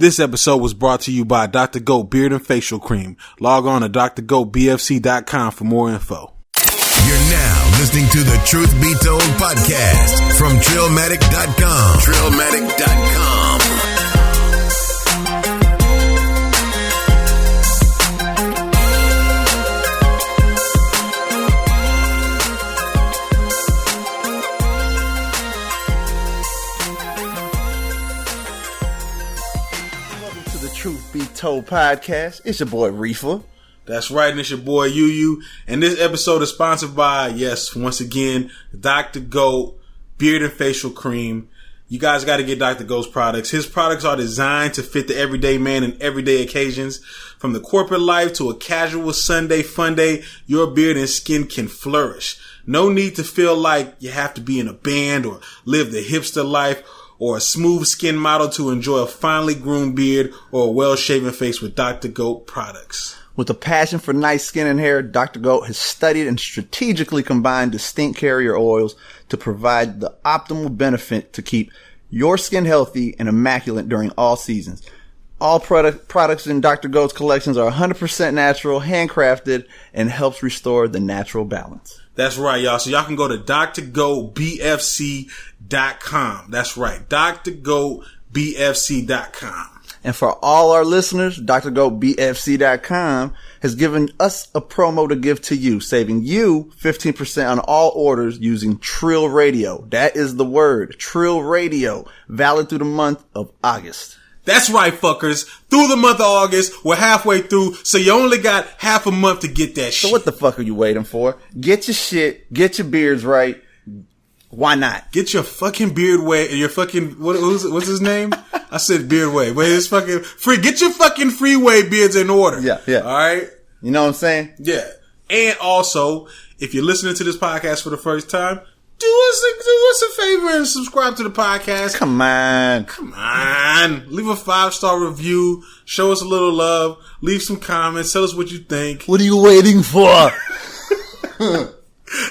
This episode was brought to you by Dr. Goat Beard and Facial Cream. Log on to drgoatbfc.com for more info. You're now listening to the Truth Be Told podcast from Trillmatic.com. Trillmatic.com. Truth Be Told podcast. It's your boy Riffa. That's right, and it's your boy UU. And this episode is sponsored by, yes, once again, Dr. Goat Beard and Facial Cream. You guys got to get Dr. Goat's products. His products are designed to fit the everyday man in everyday occasions. From the corporate life to a casual Sunday fun day, your beard and skin can flourish. No need to feel like you have to be in a band or live the hipster life, or a smooth skin model to enjoy a finely groomed beard or a well-shaven face with Dr. Goat products. With a passion for nice skin and hair, Dr. Goat has studied and strategically combined distinct carrier oils to provide the optimal benefit to keep your skin healthy and immaculate during all seasons. All products in Dr. Goat's collections are 100% natural, handcrafted, and helps restore the natural balance. That's right, y'all. So y'all can go to drgoatbfc.com. That's right, drgoatbfc.com. And for all our listeners, drgoatbfc.com has given us a promo to give to you, saving you 15% on all orders using Trill Radio. That is the word, Trill Radio, valid through the month of August. That's right, fuckers. Through the month of August, we're halfway through, so you only got half a month to get that shit. So what the fuck are you waiting for? Get your shit, get your beards right. Why not? Get your fucking beard way, your fucking, what's his name? I said beard way, but it's fucking free. Get your fucking freeway beards in order. Yeah. Alright? You know what I'm saying? Yeah. And also, if you're listening to this podcast for the first time, do us a favor and subscribe to the podcast. Come on. Leave a 5-star review. Show us a little love. Leave some comments. Tell us what you think. What are you waiting for?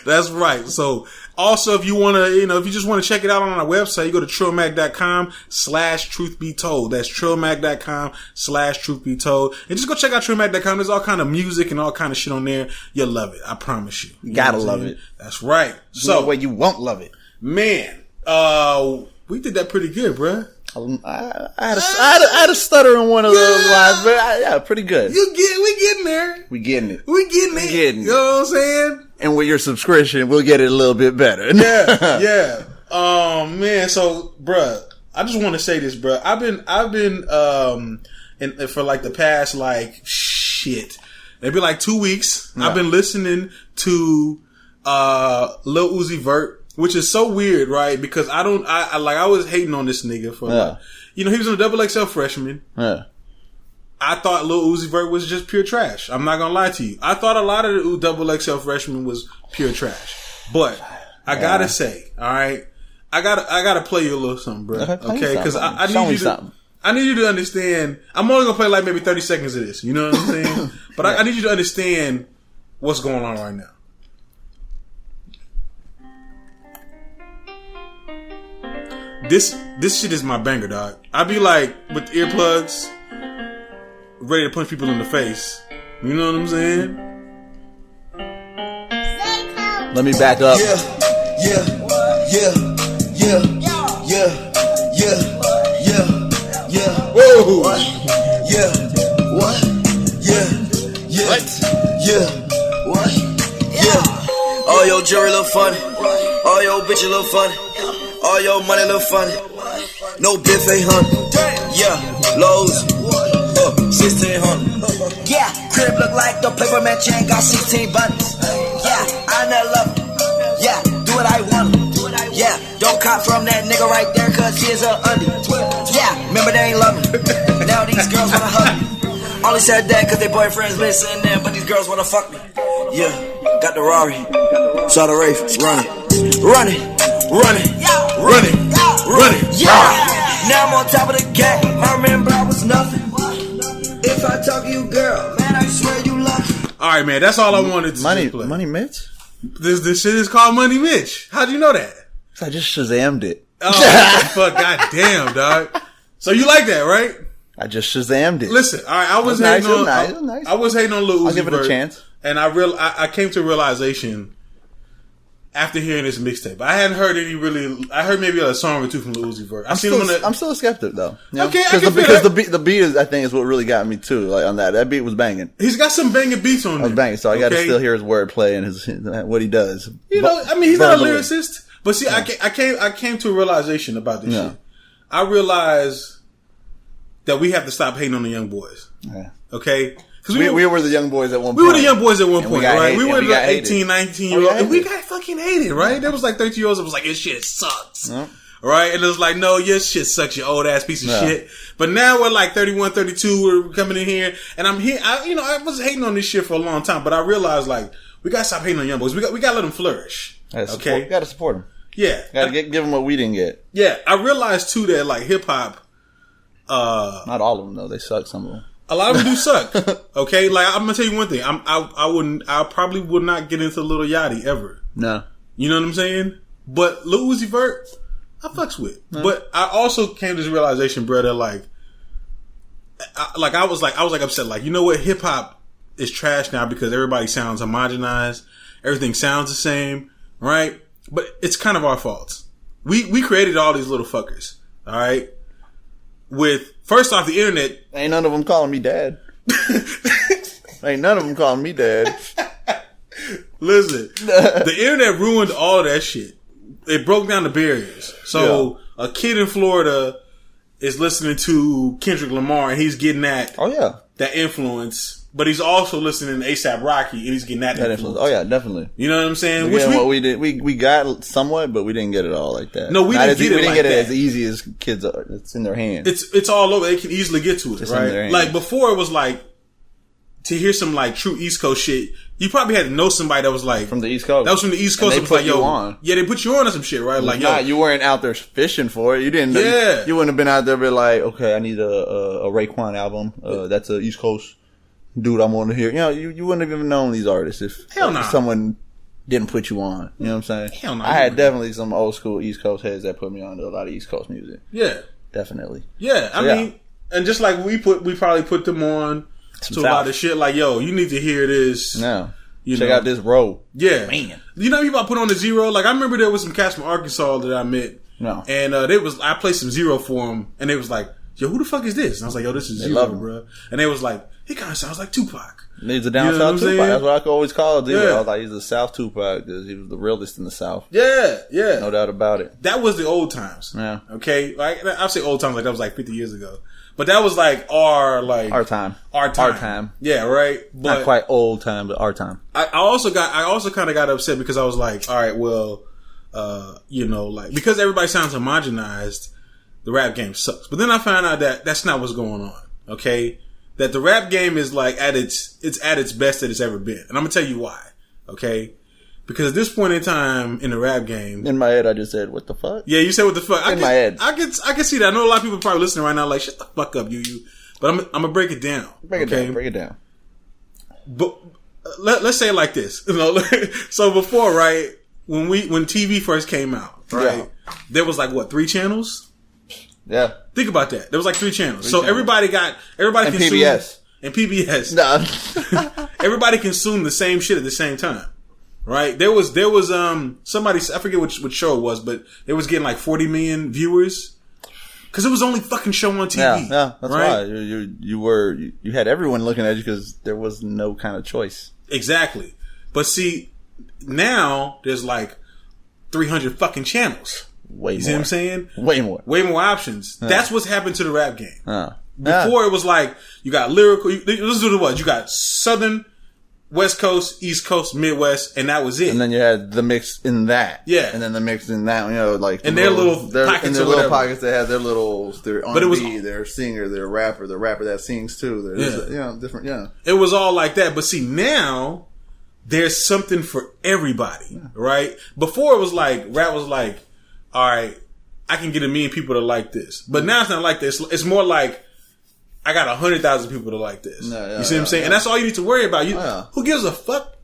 That's right. So, also, if you want to, if you just want to check it out on our website, you go to trillmac.com/truthbetold. That's trillmac.com/truthbetold. And just go check out trillmac.com. There's all kind of music and all kind of shit on there. You'll love it. I promise you. You gotta love it. That's right. So, no way you won't love it. Man, we did that pretty good, bruh. I had a stutter in one of those lines, but yeah, pretty good. We getting there. We getting it. You know what I'm saying? And with your subscription, we'll get it a little bit better. Yeah. Man. So, bruh, I just want to say this, bruh. I've been, for like the past, maybe like 2 weeks, yeah. I've been listening to, Lil Uzi Vert, which is so weird, right? Because I was hating on this nigga for, he was a XXL freshman. Yeah. I thought Lil Uzi Vert was just pure trash. I'm not gonna lie to you. I thought a lot of the XXL freshmen was pure trash. But I gotta say, all right, I gotta play you a little something, bro. Okay, because I need you to understand. I'm only gonna play like maybe 30 seconds of this. You know what I'm saying? But I need you to understand what's going on right now. This shit is my banger, dog. I be like with earplugs, ready to punch people in the face. You know what I'm saying? Let me back up. Yeah. Whoa. What? Yeah. What? All your jewelry look funny. All your bitches look funny. All your money look funny. No Biff 800. Yeah. Lowe's. 1600. Yeah, crib look like the paper man chain got 16 buttons. Yeah, I never love him. Yeah, do what I want. Yeah, don't cop from that nigga right there, cause he's a undie. Yeah, remember they ain't love me. Now these girls wanna hug me. Only said that cause their boyfriends listening, but these girls wanna fuck me. Yeah, got the Rari. Saw the Wraith, run it. Yeah, now I'm on top of the game. I remember I was nothing. If I talk to you, girl, man, I swear you love me. All right, man, that's all I wanted to play. Money Mitch? This shit is called Money Mitch. How'd you know that? I just Shazammed it. Oh, fuck, goddamn, dog. So you like that, right? I just Shazammed it. Listen, all right, I was hating on. I was hating on Lil Uzi Vert. I'll give it a chance. And I came to a realization after hearing this mixtape. I hadn't heard any really. I heard maybe a song or two from Lil Uzi Vert. I'm still a skeptic though. You know? Okay, because the beat is, I think, is what really got me too. Like on that beat was banging. He's got some banging beats on there. Banging, so I got to still hear his wordplay and his what he does. You know, I mean, he's not a lyricist, but see, I came to a realization about this shit. I realized that we have to stop hating on the young boys. Yeah. Okay. Because we were the young boys at one point. We were the young boys at one point, right? We were the 18, 19-year-old. And we got fucking hated, right? There was like 13-year-olds that was like, this shit sucks. Right? And it was like, no, your shit sucks, you old ass piece of shit. But now we're like 31, 32, we're coming in here. And I'm here, I was hating on this shit for a long time, but I realized like, we gotta stop hating on young boys. We gotta let them flourish. Okay? We gotta support them. Yeah. Gotta give them what we didn't get. Yeah. I realized too that like hip hop, not all of them though, they suck, some of them. A lot of them do suck. Okay, like I'm gonna tell you one thing. I probably would not get into Lil Yachty ever. No, you know what I'm saying. But Lil Uzi Vert, I fucks with. No. But I also came to this realization, brother. Like, I was upset. Like, you know what? Hip hop is trash now because everybody sounds homogenized. Everything sounds the same, right? But it's kind of our fault. We created all these little fuckers. All right. With first off, the internet. Ain't none of them calling me dad. Ain't none of them calling me dad. Listen, the internet ruined all that shit. It broke down the barriers. So a kid in Florida is listening to Kendrick Lamar and he's getting that. Oh yeah, that influence. But he's also listening to A$AP Rocky and he's getting that influence. Oh yeah, definitely. You know what I'm saying? What we did, we got somewhat, but we didn't get it all like that. No, we didn't get it as easy as kids are. It's in their hands. It's all over. They can easily get to it, right? Like before, it was like to hear some like true East Coast shit. You probably had to know somebody that was like from the East Coast. That was from the East Coast. And they put you on. Yeah, they put you on to some shit, right? Like, you weren't out there fishing for it. You didn't. Yeah, you wouldn't have been out there, be like, okay, I need a Raekwon album. That's a East Coast dude, I want to hear. You know, you wouldn't have even known these artists if someone didn't put you on. You know what I'm saying? Hell no. I had definitely some old school East Coast heads that put me on to a lot of East Coast music. Yeah, definitely. Yeah, I mean, and just like we probably put them on to a lot of shit. Like, yo, you need to hear this. No, check out this row. Yeah, man. You know, people put on the Zero. Like, I remember there was some cats from Arkansas that I met. No, and I played some Zero for them, and they was like, yo, who the fuck is this? And I was like, yo, this is Zero, bro. And they was like, he kind of sounds like Tupac. He's a down south Tupac. That's what I could always call Zero. Yeah. I was like, he's the South Tupac because he was the realest in the South. Yeah, yeah. No doubt about it. That was the old times. Yeah. Okay? Like, I say old times like that was like 50 years ago. But that was like our time. Our time. Yeah, right? But not quite old time, but our time. I also kind of got upset because I was like, all right, well, like, because everybody sounds homogenized, the rap game sucks. But then I found out that that's not what's going on. Okay? That the rap game is like at its best that it's ever been. And I'm gonna tell you why. Okay? Because at this point in time in the rap game, in my head I just said, what the fuck? Yeah, you said what the fuck. My head. I can see that. I know a lot of people probably listening right now like, shut the fuck up, you. But I'm gonna break it down. Break it down. But let's say it like this. You know, so before, right, when TV first came out, right, there was like what, 3 channels? Yeah. Think about that. There was like 3 channels. So everybody consumed PBS. And PBS. No. Everybody consumed the same shit at the same time. Right? There was somebody, I forget which show it was, but it was getting like 40 million viewers. Cause it was only fucking show on TV. Yeah, that's right. You had everyone looking at you because there was no kind of choice. Exactly. But see, now there's like 300 fucking channels. Way you more. See what I'm saying? Way more options. Yeah. That's what's happened to the rap game. Before it was like, you got lyrical, let's do the what? You got Southern, West Coast, East Coast, Midwest, and that was it. And then you had the mix in that. Yeah. And then the mix in that, like. And their little pockets. In their little pockets, they had their R&B, their singer, their rapper, the rapper that sings too. There's, different, It was all like that. But see, now, there's something for everybody, right? Before it was like, rap was like, all right, I can get 1 million people to like this. But now it's not like this. It's more like, I got 100,000 people to like this. You see what I'm saying? And that's all you need to worry about. Who gives a fuck?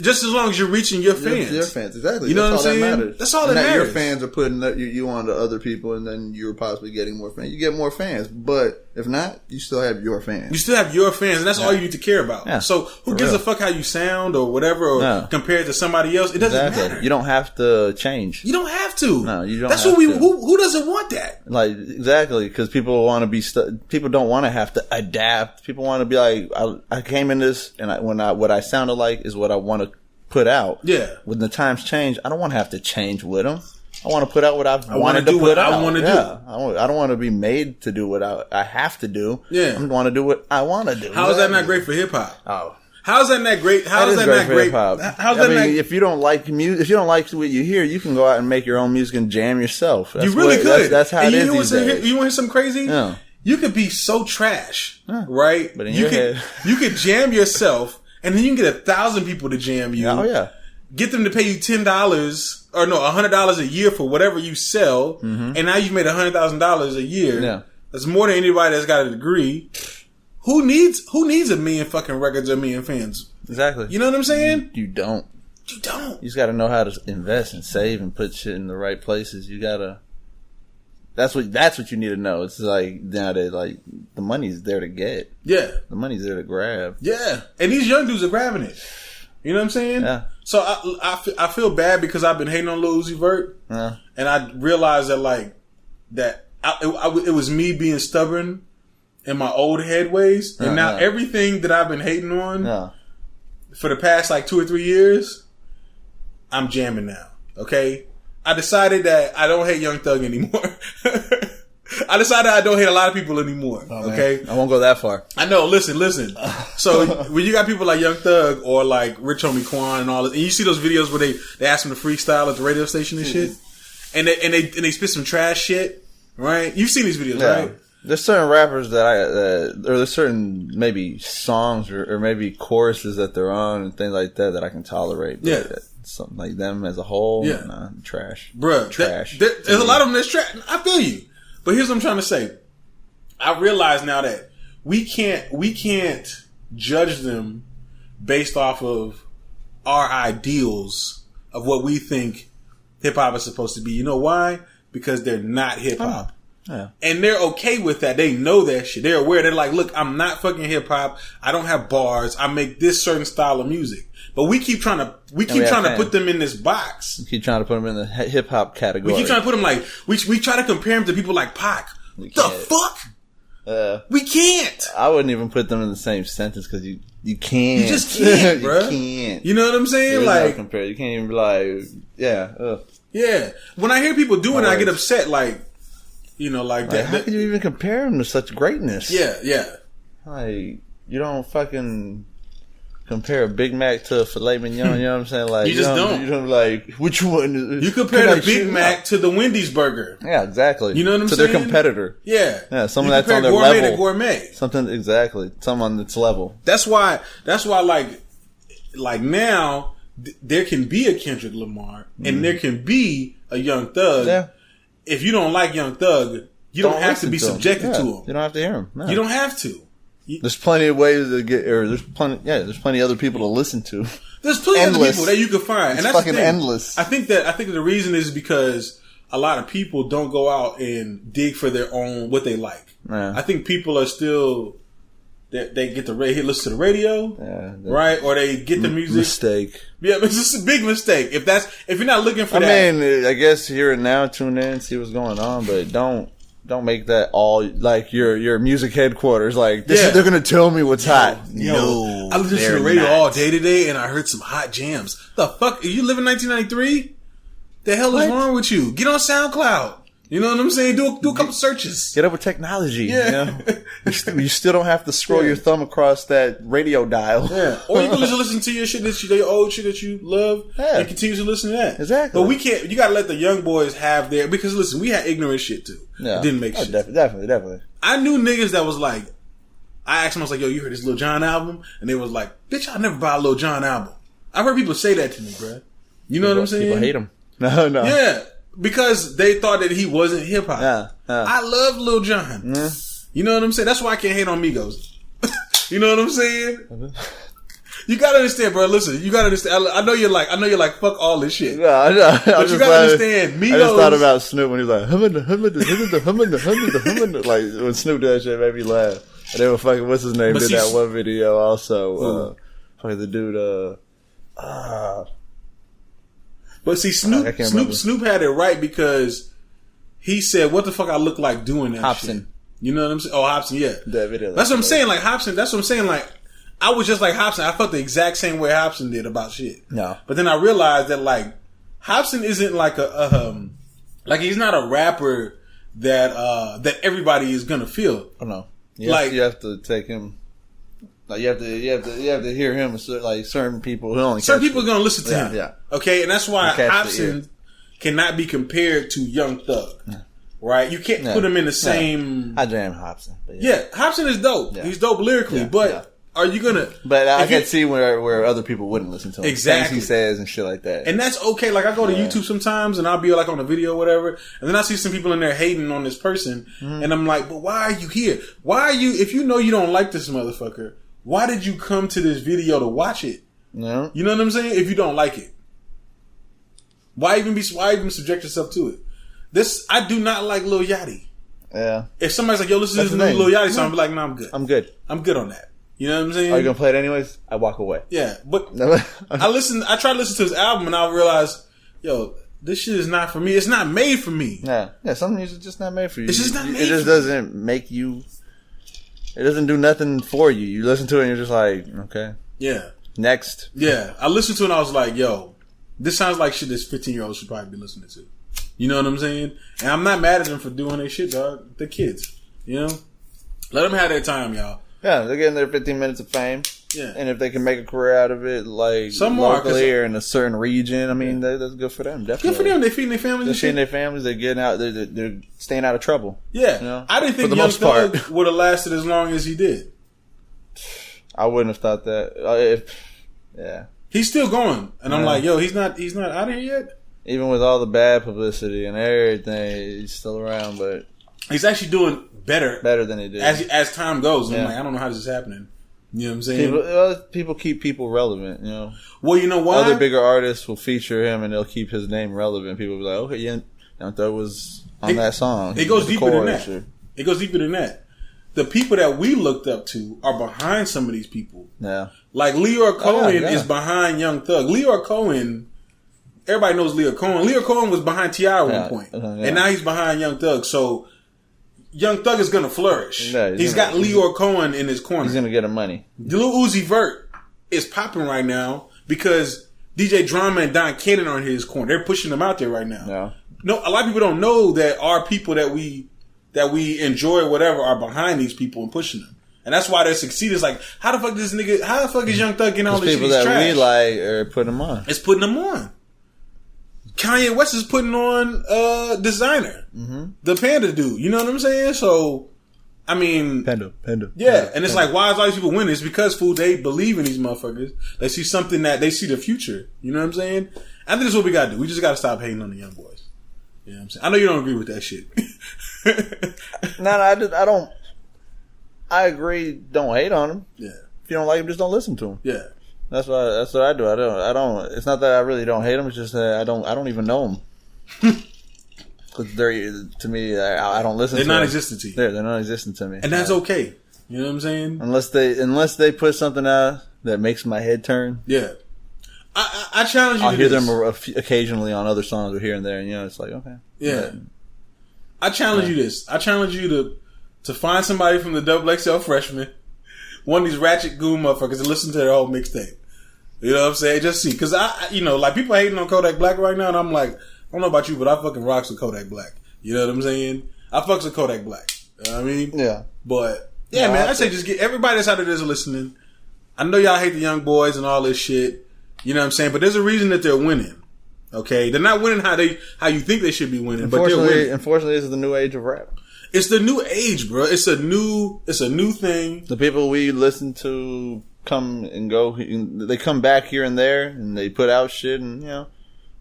Just as long as you're reaching your fans. Your fans, exactly. You know that's what I'm saying? That matters. That's all that matters. Your fans are putting you on to other people, and then you're possibly getting more fans. You get more fans, but If not, you still have your fans. You still have your fans, and that's all you need to care about. Yeah, so who gives a fuck how you sound or whatever, or compared to somebody else? It doesn't matter. You don't have to change. You don't have to. No, you don't. That's have what we. to. Who doesn't want that? Like exactly, because people want to be. People don't want to have to adapt. People want to be like, I came in this, and what I sounded like is what I want to put out. Yeah. When the times change, I don't want to have to change with them. I want to put out what I wanted to put out. I want to do. I don't want to be made to do what I have to do. Yeah. I want to do what I want to do. How is that not great for hip hop? Oh. How is that not great? How is that not great? How's that not? If you don't like music, if you don't like what you hear, you can go out and make your own music and jam yourself. You really could. That's how it is these days. You want to hear something crazy? Yeah. You could be so trash, right? But in your head, you could jam yourself, and then you can get 1,000 people to jam you. Oh yeah. Get them to pay you $10 or no $100 a year for whatever you sell, and now you've made $100,000 a year. Yeah. That's more than anybody that's got a degree. Who needs a million fucking records or a million fans? Exactly. You know what I'm saying? You don't. You don't. You just got to know how to invest and save and put shit in the right places. You gotta. That's what you need to know. It's like nowadays, like the money's there to get. Yeah. The money's there to grab. Yeah. And these young dudes are grabbing it. You know what I'm saying? Yeah. So I feel bad because I've been hating on Lil Uzi Vert, and I realized that it was me being stubborn in my old head ways, and now everything that I've been hating on for the past like 2 or 3 years, I'm jamming now. Okay, I decided that I don't hate Young Thug anymore. I decided I don't hate a lot of people anymore. Okay, I won't go that far. I know. Listen. So when you got people like Young Thug or like Rich Homie Quan and all that, and you see those videos where they ask them to freestyle at the radio station and shit, and they spit some trash shit, right? You've seen these videos, right? There's certain rappers or there's certain maybe songs or maybe choruses that they're on and things like that I can tolerate. Yeah. Something like them as a whole, trash. Bruh, trash. There's a lot of them that's trash. I feel you. But here's what I'm trying to say. I realize now that we can't judge them based off of our ideals of what we think hip hop is supposed to be. You know why? Because they're not hip hop. Yeah. And they're okay with that. They know that shit. They're aware. They're like, look, I'm not fucking hip hop. I don't have bars. I make this certain style of music. But we keep trying to put them in this box. We keep trying to put them in the hip hop category. We keep trying to put them like, we try to compare them to people like Pac. The fuck? We can't. I wouldn't even put them in the same sentence because you can't. You just can't, bro. You can't. You know what I'm saying? There's like, no compare. You can't even be like, yeah. When I hear people doing it, I get upset. Like, you know, like that. How can you even compare them to such greatness? Yeah. Like, you don't fucking compare a Big Mac to a filet mignon. You know what I'm saying? Like, you just don't. You don't like which one. You compare the Big Mac to the Wendy's burger. Yeah, exactly. You know what I'm saying? To their competitor. Yeah. Someone that's on their level. Gourmet to gourmet. Something exactly. Someone that's level. That's why. Like now, there can be a Kendrick Lamar and there can be a Young Thug. Yeah. If you don't like Young Thug, you don't have to be subjected to him. You don't have to hear him. No. You don't have to. There's plenty of ways to get, or there's plenty of other people to listen to. There's plenty of other people that you can find, and that's fucking endless. I think that the reason is because a lot of people don't go out and dig for their own what they like. Yeah. I think people are still they get the listen to the radio, right, or they get the music. Mistake. Yeah, it's just a big mistake. If you're not looking for that, I mean, I guess here and now, tune in, see what's going on, but don't make that all like your music headquarters. Like they're gonna tell me what's hot. No, I listen to the radio all day today, and I heard some hot jams. The fuck? You live in 1993? The hell is wrong with you? Get on SoundCloud. You know what I'm saying? Do a couple searches. Get up with technology. Yeah. You still don't have to scroll your thumb across that radio dial. Yeah. Or you can just listen to your shit your old shit that you love and continue to listen to that. Exactly. But we can't, you gotta let the young boys have their, because listen, we had ignorant shit too. Yeah. It didn't make shit. Definitely. I knew niggas that was like, I asked them, I was like, yo, you heard this Lil Jon album? And they was like, bitch, I'll never buy a Lil Jon album. I've heard people say that to me, bruh. You know what I'm saying? People hate him. No. Yeah. Because they thought that he wasn't hip hop. Yeah. I love Lil Jon. You know what I'm saying? That's why I can't hate on Migos. You know what I'm saying? You gotta understand, bro. Listen, you gotta understand. I know you're like, fuck all this shit. No, I know. But you gotta understand. Migos. I just thought about Snoop when he was like, like when Snoop did that shit, it made me laugh. And they were fucking, what's his name? Did that one video also. Fucking the dude. But see, Snoop had it right because he said, "What the fuck I look like doing that Hobson. shit?" You know what I'm saying? Oh, Hobson, yeah. That video. That's what I'm saying. Like Hobson. That's what I'm saying. Like I was just like Hobson. I felt the exact same way Hobson did about shit. No. But then I realized that like Hobson isn't like like he's not a rapper that everybody is gonna feel. Oh no. You have to take him. Like you have to hear him. Like certain people who only certain people are gonna listen to him. Yeah. Okay, and that's why Hobson cannot be compared to Young Thug. Yeah. Right? You can't put him in the same. I jam Hobson. But Hobson is dope. Yeah. He's dope lyrically, but. Are you gonna? But I can see where other people wouldn't listen to him. Exactly. Things he says and shit like that. And that's okay. Like I go to YouTube sometimes and I'll be like on a video or whatever, and then I see some people in there hating on this person, and I'm like, but why are you here? Why are you? If you know you don't like this motherfucker, why did you come to this video to watch it? No. You know what I'm saying? If you don't like it, why even subject yourself to it? I do not like Lil Yachty. Yeah. If somebody's like, yo, listen to this new Lil Yachty song, I'll be like, no, I'm good. I'm good on that. You know what I'm saying? Are you gonna play it anyways? I walk away. Yeah, but I tried to listen to his album and I realized, yo, this shit is not for me. It's not made for me. Yeah, some music is just not made for you. It's just not made. It just doesn't make you. It doesn't do nothing for you. You listen to it and you're just like, okay, yeah, next. Yeah, I listened to it and I was like, yo, this sounds like shit this 15-year-olds should probably be listening to. You know what I'm saying? And I'm not mad at them for doing their shit, dog. They're kids. You know, let them have their time, y'all. Yeah, they're getting their 15 minutes of fame. Yeah. And if they can make a career out of it, like locally or in a certain region, I mean, that's good for them. Definitely. Good for them. They're feeding their families. They're feeding their families. They're getting out. They're staying out of trouble. Yeah. You know? I didn't think Young Thug would have lasted as long as he did. I wouldn't have thought that. Yeah. He's still going. And I'm like, yo, he's not out of here yet? Even with all the bad publicity and everything, he's still around, but he's actually doing better than he did as time goes. I'm like, I don't know how this is happening. You know what I'm saying? People keep people relevant. You know. Well, you know why? Other bigger artists will feature him, and they'll keep his name relevant. People will be like, okay, yeah, Young Thug was on that song. It goes deeper than that. It goes deeper than that. The people that we looked up to are behind some of these people. Yeah. Like Leor Cohen is behind Young Thug. Leor Cohen. Everybody knows Leor Cohen. Leor Cohen was behind T.I. at one point. And now he's behind Young Thug. So, Young Thug is going to flourish. Yeah, he's got Leor Cohen in his corner. He's going to get him money. Lil Uzi Vert is popping right now because DJ Drama and Don Cannon are in his corner. They're pushing him out there right now. Yeah. No, a lot of people don't know that our people that we enjoy or whatever are behind these people and pushing them. And that's why they're succeeding. It's like, how the fuck is Young Thug getting all this shit? People that we like are putting them on. It's putting them on. Kanye West is putting on Designer, the Panda dude. You know what I'm saying? So, I mean, Panda. Yeah, and it's like, why is all these people winning? It's because they believe in these motherfuckers. They see something that they see the future. You know what I'm saying? I think that's what we got to do. We just got to stop hating on the young boys. You know what I'm saying? I know you don't agree with that shit. No, I don't. I agree. Don't hate on them. Yeah. If you don't like them, just don't listen to them. Yeah. That's what I do. I don't. It's not that I really don't hate them. It's just that I don't even know them. Because to me, I don't listen. They're to them. non-existent to you. They're non-existent to me, and that's okay. You know what I'm saying? Unless they put something out that makes my head turn. Yeah. I challenge you. I'll hear them occasionally on other songs or here and there, and it's like, okay. Yeah. But, I challenge you this. I challenge you to find somebody from the XXL Freshman, one of these ratchet goon motherfuckers, and listen to their whole mixtape. You know what I'm saying? Just see. Because like people hating on Kodak Black right now, and I'm like, I don't know about you, but I fucking rocks with Kodak Black. You know what I'm saying? I fucks with Kodak Black. You know what I mean? Yeah. But, yeah, man, I say just get everybody that's out of this listening. I know y'all hate the young boys and all this shit. You know what I'm saying? But there's a reason that they're winning. Okay? They're not winning how you think they should be winning, but they're winning. Unfortunately, this is the new age of rap. It's the new age, bro. It's a new thing. The people we listen to come and go. They come back here and there, and they put out shit, and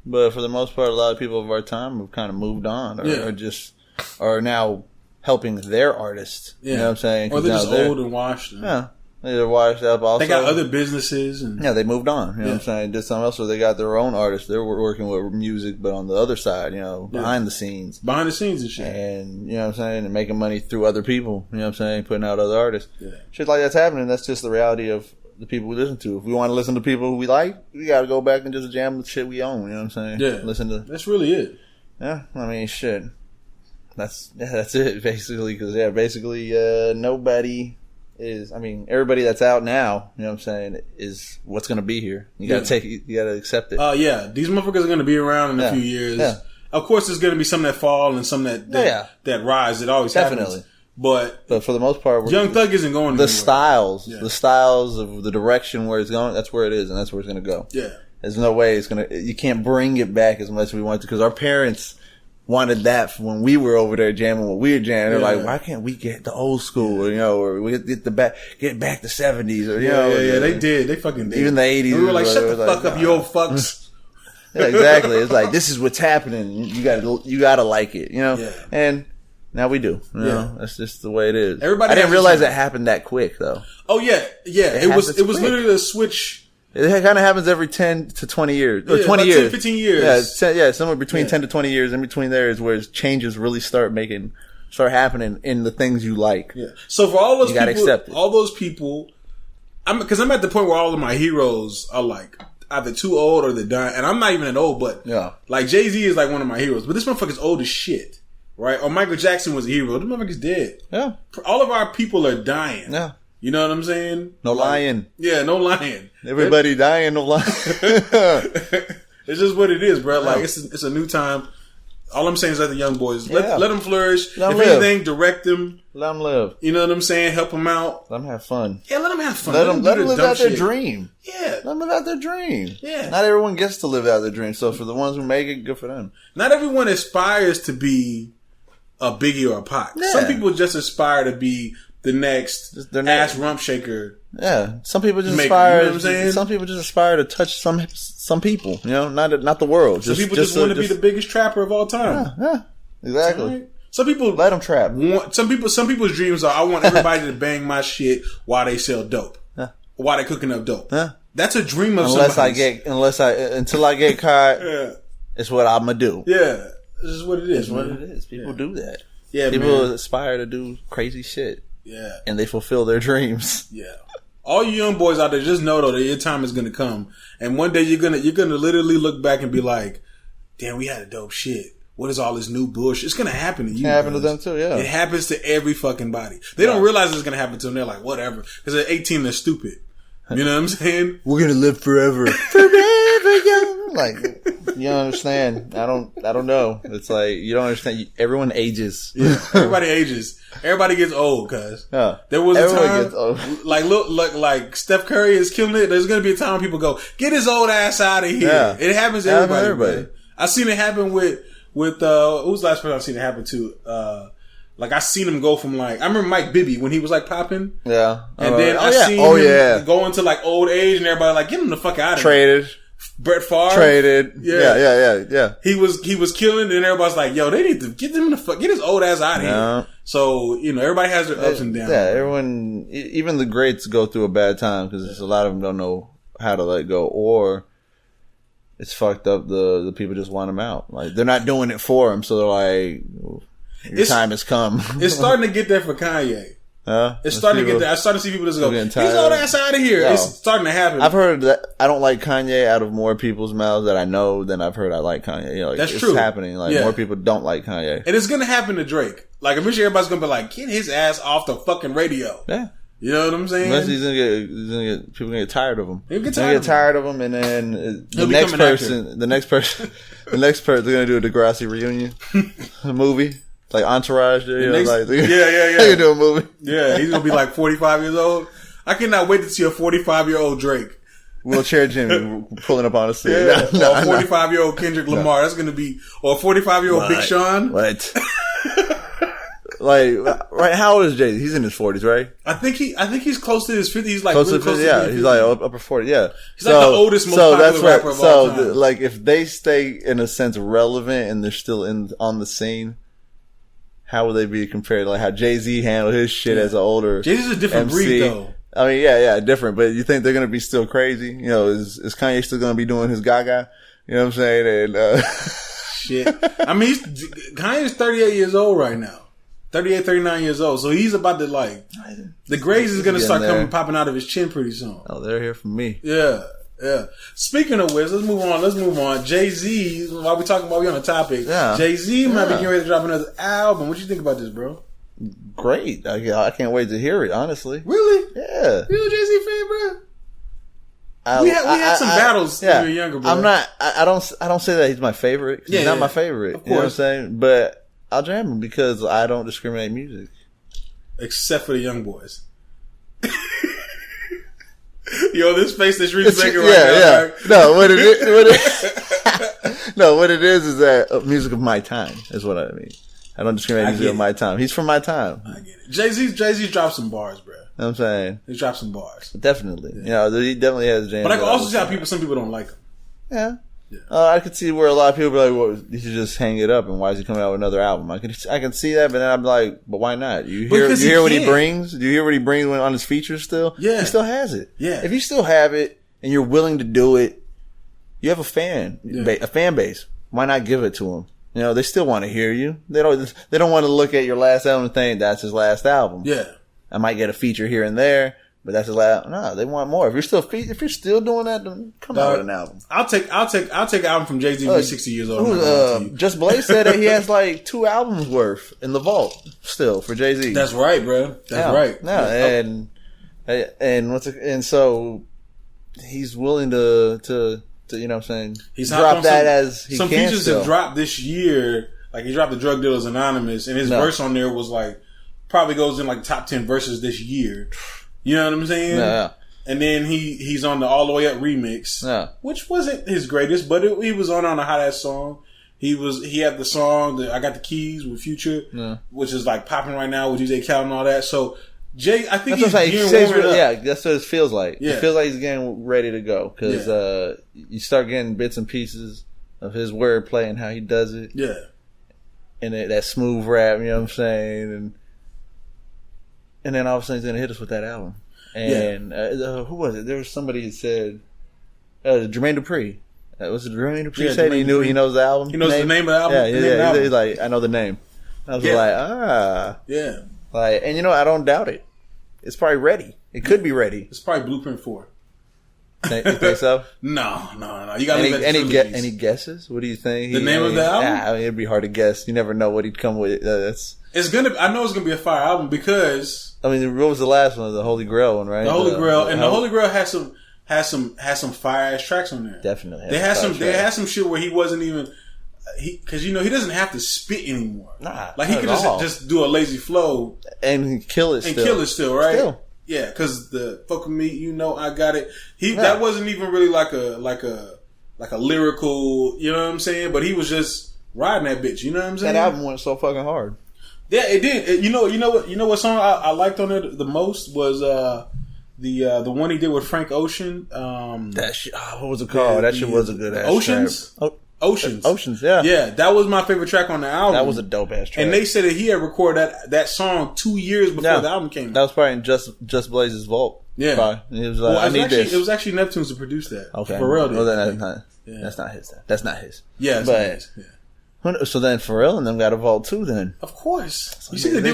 but for the most part, a lot of people of our time have kind of moved on, or just are now helping their artists. Yeah. You know what I'm saying? Or they're just old and washed. Yeah. They're washed up. Also, they got other businesses. And, they moved on. You know what I'm saying? Did something else, or they got their own artists. They're working with music, but on the other side, behind the scenes. Behind the scenes and shit. And, you know what I'm saying? And making money through other people. You know what I'm saying? Putting out other artists. Yeah. Shit like that's happening. That's just the reality of the people we listen to. If we want to listen to people who we like, we got to go back and just jam the shit we own. You know what I'm saying? Yeah. Listen to. That's really it. Yeah. I mean, shit. That's it, basically. Because, nobody is, everybody that's out now, you know what I'm saying, is what's going to be here. You got to you got to accept it. These motherfuckers are going to be around in a few years. Yeah. Of course, there's going to be some that fall and some that rise. It always happens. But for the most part, Young Thug isn't going the anywhere. The styles of the direction where it's going, that's where it is, and that's where it's going to go. Yeah. There's no way you can't bring it back as much as we want to, because our parents wanted that when we were over there jamming what we were jamming. They're like, why can't we get the old school, or we get back the 70s, or they did. They fucking did. Even the 80s. We were like, shut the fuck up, you old fucks. Yeah, exactly. It's like, this is what's happening. You gotta like it, Yeah. And now we do. You know? That's just the way it is. I didn't realize it happened that quick, though. Oh yeah. It was literally a switch. It kind of happens every 10 to 20 years. Or 20 years. 10, 15 years. Somewhere between 10 to 20 years. In between there is where changes really start happening in the things you like. Yeah. So for all those you gotta accept it. All those people, because I'm at the point where all of my heroes are like either too old or they're dying. And I'm not even that old, but like Jay-Z is like one of my heroes. But this motherfucker's old as shit. Right? Or Michael Jackson was a hero. This motherfucker's dead. Yeah. All of our people are dying. Yeah. You know what I'm saying? No lying. Yeah, no lying. Everybody dying, no lying. It's just what it is, bro. Like, it's a new time. All I'm saying is let the young boys, let them flourish. If anything, direct them. Let them live. You know what I'm saying? Help them out. Let them have fun. Yeah, let them have fun. Let them live out their dream. Yeah. Let them live out their dream. Yeah. Not everyone gets to live out their dream. So for the ones who make it, good for them. Not everyone aspires to be a Biggie or a Pac. Yeah. Some people just aspire to be the next ass rump shaker. Yeah, some people just aspire. You know what I'm saying? Some people just aspire to touch some people. Not the world. Some people just want to be the biggest trapper of all time. Yeah, exactly. Right. Some people let them trap. Some people's dreams are, I want everybody to bang my shit while they sell dope, while they cooking up dope. That's a dream of somebody. Until I get caught. It's what I'm gonna do. Yeah, this is what it is. It's what it is. People do that. Yeah, people aspire to do crazy shit. Yeah. And they fulfill their dreams. Yeah. All you young boys out there, just know though that your time is gonna come. And one day you're gonna literally look back and be like, damn, we had a dope shit. What is all this new bullshit? It's gonna happen to you. It happen to them too, yeah. It happens to every fucking body. They don't realize it's gonna happen to them. They're like, whatever. Because at 18 they're stupid. You know what I'm saying? We're gonna live forever. Forever young. Like, you don't understand. I don't know. It's like, you don't understand. Everyone ages. Yeah, everybody ages. Everybody gets old, cuz. Yeah. There was a time, gets old. Like Steph Curry is killing it. There's gonna be a time when people go, get his old ass out of here. Yeah. It happens to everybody. I seen it happen with who's the last person I've seen it happen to? Like, I seen him go from I remember Mike Bibby when he was popping. Yeah. And then I seen him go into old age and everybody get him the fuck out of here. Traded. Brett Favre. Traded. Yeah. He was killing and everybody's like, yo, they need to get his old ass out of here. So, everybody has their ups and downs. Yeah, everyone, even the greats go through a bad time because a lot of them don't know how to let go, or it's fucked up. The people just want them out. They're not doing it for them. So they're like, your time has come. It's starting to get there for Kanye. It's starting to get there. I started to see people just go, he's old ass out of here. No. It's starting to happen. I've heard that I don't like Kanye out of more people's mouths that I know than I've heard I like Kanye. That's true. It's happening. More people don't like Kanye. And it's going to happen to Drake. Eventually everybody's going to be like, get his ass off the fucking radio. Yeah. You know what I'm saying? Unless he's gonna get people gonna get tired of him. He'll get tired of him, and then the next person, they're gonna do a Degrassi reunion, a movie like Entourage. They're gonna do a movie. Yeah, he's gonna be 45 years old. I cannot wait to see a 45-year-old Drake. Wheelchair Jimmy pulling up on the scene. Yeah, or a 45-year-old Kendrick Lamar. That's gonna be, or a 45-year-old Big Sean. What? Right? How old is Jay? He's in his 40s, right? I think he's close to his 50s. He's close to 50. Yeah, he's upper 40. Yeah, he's the oldest, most popular rapper of all time. So, if they stay in a sense relevant and they're still on the scene, how will they be compared? How Jay-Z handled his shit as an older Jay-Z's a different MC. breed, though. I mean, yeah, different. But you think they're gonna be still crazy? You know, is Kanye still gonna be doing his Gaga? You know what I'm saying? And shit. I mean, Kanye's 38 years old right now. 38, 39 years old. So he's about to like, the grays is gonna start popping out of his chin pretty soon. Oh, they're here for me. Yeah. Yeah. Speaking of which, let's move on. Jay-Z, while we talking about we on the topic, Jay-Z might be getting ready to drop another album. What you think about this, bro? Great. I can't wait to hear it, honestly. Really? Yeah. You a Jay-Z fan, bro? We had some battles when we were younger, bro. I don't say that he's my favorite. He's not my favorite. Of course. You know what I'm saying? But I'll jam him because I don't discriminate music. Except for the young boys. Yo, this face that Shree's making right now. Yeah. Right? No, what it is that music of my time is what I mean. I don't discriminate music of my time. He's from my time. I get it. Jay-Z dropped some bars, bro. You know what I'm saying? He dropped some bars. Definitely. Yeah. You know, he definitely has jams. But I can also see how some people don't like him. Yeah. I could see where a lot of people are like, well, you should just hang it up, and why is he coming out with another album? I can see that, but then I'm like, but why not? You hear what he brings? Do you hear what he brings on his features still? Yeah. He still has it. Yeah. If you still have it, and you're willing to do it, you have a fan base. Why not give it to him? You know, they still want to hear you. They don't want to look at your last album and think that's his last album. Yeah. I might get a feature here and there, but that's his last. No, they want more. If you're still doing that, then come out with an album. I'll take an album from Jay-Z when he's 60 years old. Just Blaze said that he has like 2 albums worth in the vault still for Jay-Z. That's right, bro. That's right. No, and so he's willing to you know what I'm saying, he's drop that as he some can features still. have dropped this year. Like he dropped the Drug Dealers Anonymous, and his verse on there was like probably goes in like top 10 verses this year. You know what I'm saying? Yeah. And then he's on the All the Way Up remix, which wasn't his greatest, but he was on a hot ass song. He had the song that I Got the Keys with Future, which is like popping right now with DJ Khaled and all that. So Jay, I think he's getting warmed up. Yeah, that's what it feels like. Yeah. It feels like he's getting ready to go because you start getting bits and pieces of his wordplay and how he does it. Yeah, and that smooth rap. You know what I'm saying? And then all of a sudden he's gonna hit us with that album. And who was it? There was somebody that said Jermaine Dupri. Was it Jermaine Dupri said he knows the album? He knows the name of the album. Yeah. He's like, I know the name. I was like, yeah. Like, and I don't doubt it. It's probably ready. It could be ready. It's probably Blueprint 4. You think so? No. You got any guesses? What do you think? The name of the album? I mean, it'd be hard to guess. You never know what he'd come with. I know it's gonna be a fire album because I mean, what was the last one? The Holy Grail one, right? The Holy Grail, and the Holy Grail has some fire ass tracks on there. Definitely, they had some shit where he wasn't even because he doesn't have to spit anymore. Nah, like he could just do a lazy flow and kill it. Still, right? Still. Yeah, because the fuck with me, I got it. That wasn't even really like a lyrical, you know what I'm saying? But he was just riding that bitch, you know what I'm saying? That album went so fucking hard. Yeah, it did. You know what song I liked on it the most was the one he did with Frank Ocean. That shit. What was it called? That shit was a good ass Oceans. Track. Oceans. Yeah. Yeah, that was my favorite track on the album. That was a dope ass track. And they said that he had recorded that song 2 years before the album came out. That was probably in Just Blaze's vault. Yeah. And he was like, I need this. It was actually Neptunes to produce that. Okay. Pharrell did. Well, that's not his. That's not his. Yeah, it's not his. Yeah. So then Pharrell and them got a vault too then. Of course. So you see what they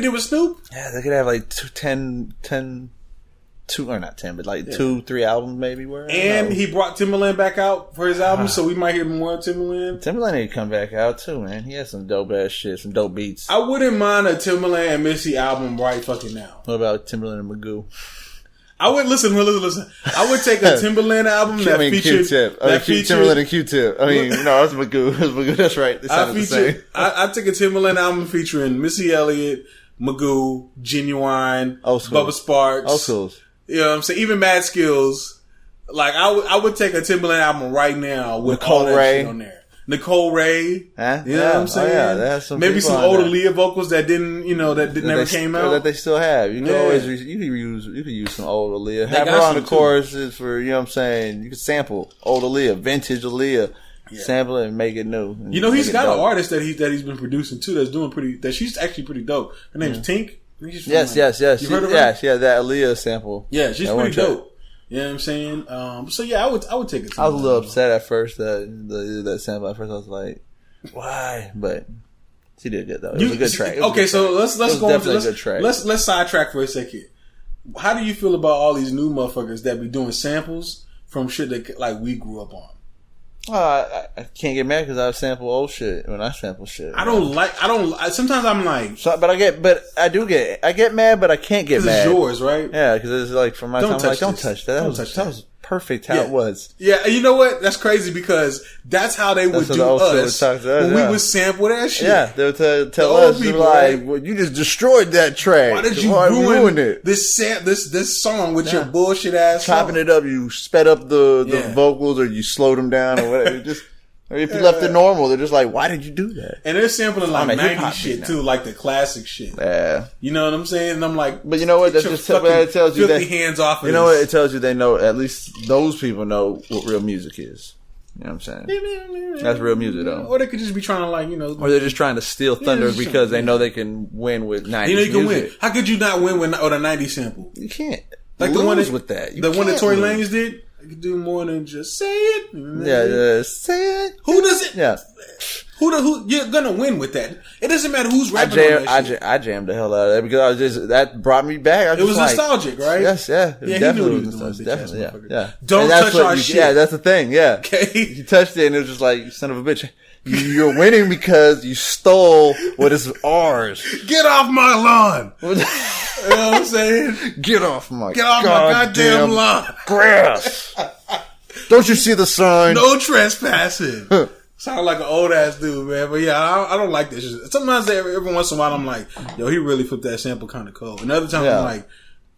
did with Snoop? Yeah, they could have like 2-3 albums maybe. And he brought Timbaland back out for his album, so we might hear more of Timbaland. Timbaland need to come back out too, man. He has some dope ass shit, some dope beats. I wouldn't mind a Timbaland and Missy album right fucking now. What about Timbaland and Magoo? I would listen. I would take a Timbaland album that featured Q-Tip. Timbaland and Q-Tip. I mean, no, that's Magoo. That's right. I take a Timbaland album featuring Missy Elliott, Magoo, Genuine, Bubba Sparks. Old schools. You know what I'm saying? Even Mad Skills. Like, I would take a Timbaland album right now with Nicole all that Ray. shit on there. Nicole Ray. Huh? You know what I'm saying? Yeah, maybe some older Leah vocals that didn't, never came out. That they still have. You can always you could use some old Aaliyah. Have her on the choruses for, you know what I'm saying? You can sample old Aaliyah, vintage Aaliyah. Yeah. Sample it and make it new. He's got an artist that he's been producing too that's she's actually pretty dope. Her name's Tink. Yes. You heard of her? Yeah, that Aaliyah sample. Yeah, she's pretty dope. You know what I'm saying? So yeah, I would take it. I was a little upset at first that sample. At first, I was like, why? But she did good though. It was a good track. Okay, so let's go into a good track. Let's sidetrack for a second. How do you feel about all these new motherfuckers that be doing samples from shit that like we grew up on? I can't get mad because I sample old shit when I sample shit. Sometimes I'm like, but I get mad, but I can't get mad. It's yours, right? Yeah, because it's like from my time, I'm like, don't touch that. That was perfect how it was. Yeah, and you know what? That's crazy because that's how they would do us when we would sample that shit. Yeah, they would tell us, people, like, well, you just destroyed that track. Why did you ruin it? This song with your bullshit ass chopping it up, you sped up the vocals or you slowed them down or whatever. Or if you left it normal, they're just like, why did you do that? And they're sampling like 90s shit too, like the classic shit. Yeah. You know what I'm saying? And I'm like, but you know what? That just tells you that hands off of you know what? It tells you they know, at least those people know what real music is. You know what I'm saying? That's real music though. Or they could just be trying to like, you know. Or they're just trying to steal thunder because they know they can win with 90s you can music. win. How could you not win with a 90s sample? You can't. Like the one with that. The one that Tory Lanez did? I could do more than just say it. Yeah, say it. Who does it? Yeah. Who you're gonna win with that? It doesn't matter who's rapping on that shit. I jammed the hell out of that because that brought me back. It was nostalgic, right? Yes, yeah. Yeah, definitely he knew definitely, yeah. Don't touch our shit. Yeah, that's the thing. Yeah. Okay. You touched it and it was just like, you son of a bitch. You're winning because you stole what is ours. Get off my lawn. You know what I'm saying? Get off my goddamn lawn. Grass. Don't you see the sign? No trespassing. Sound like an old ass dude, man. But yeah, I don't like this shit. Sometimes every once in a while I'm like, yo, he really flipped that sample kind of cold. And other times I'm like,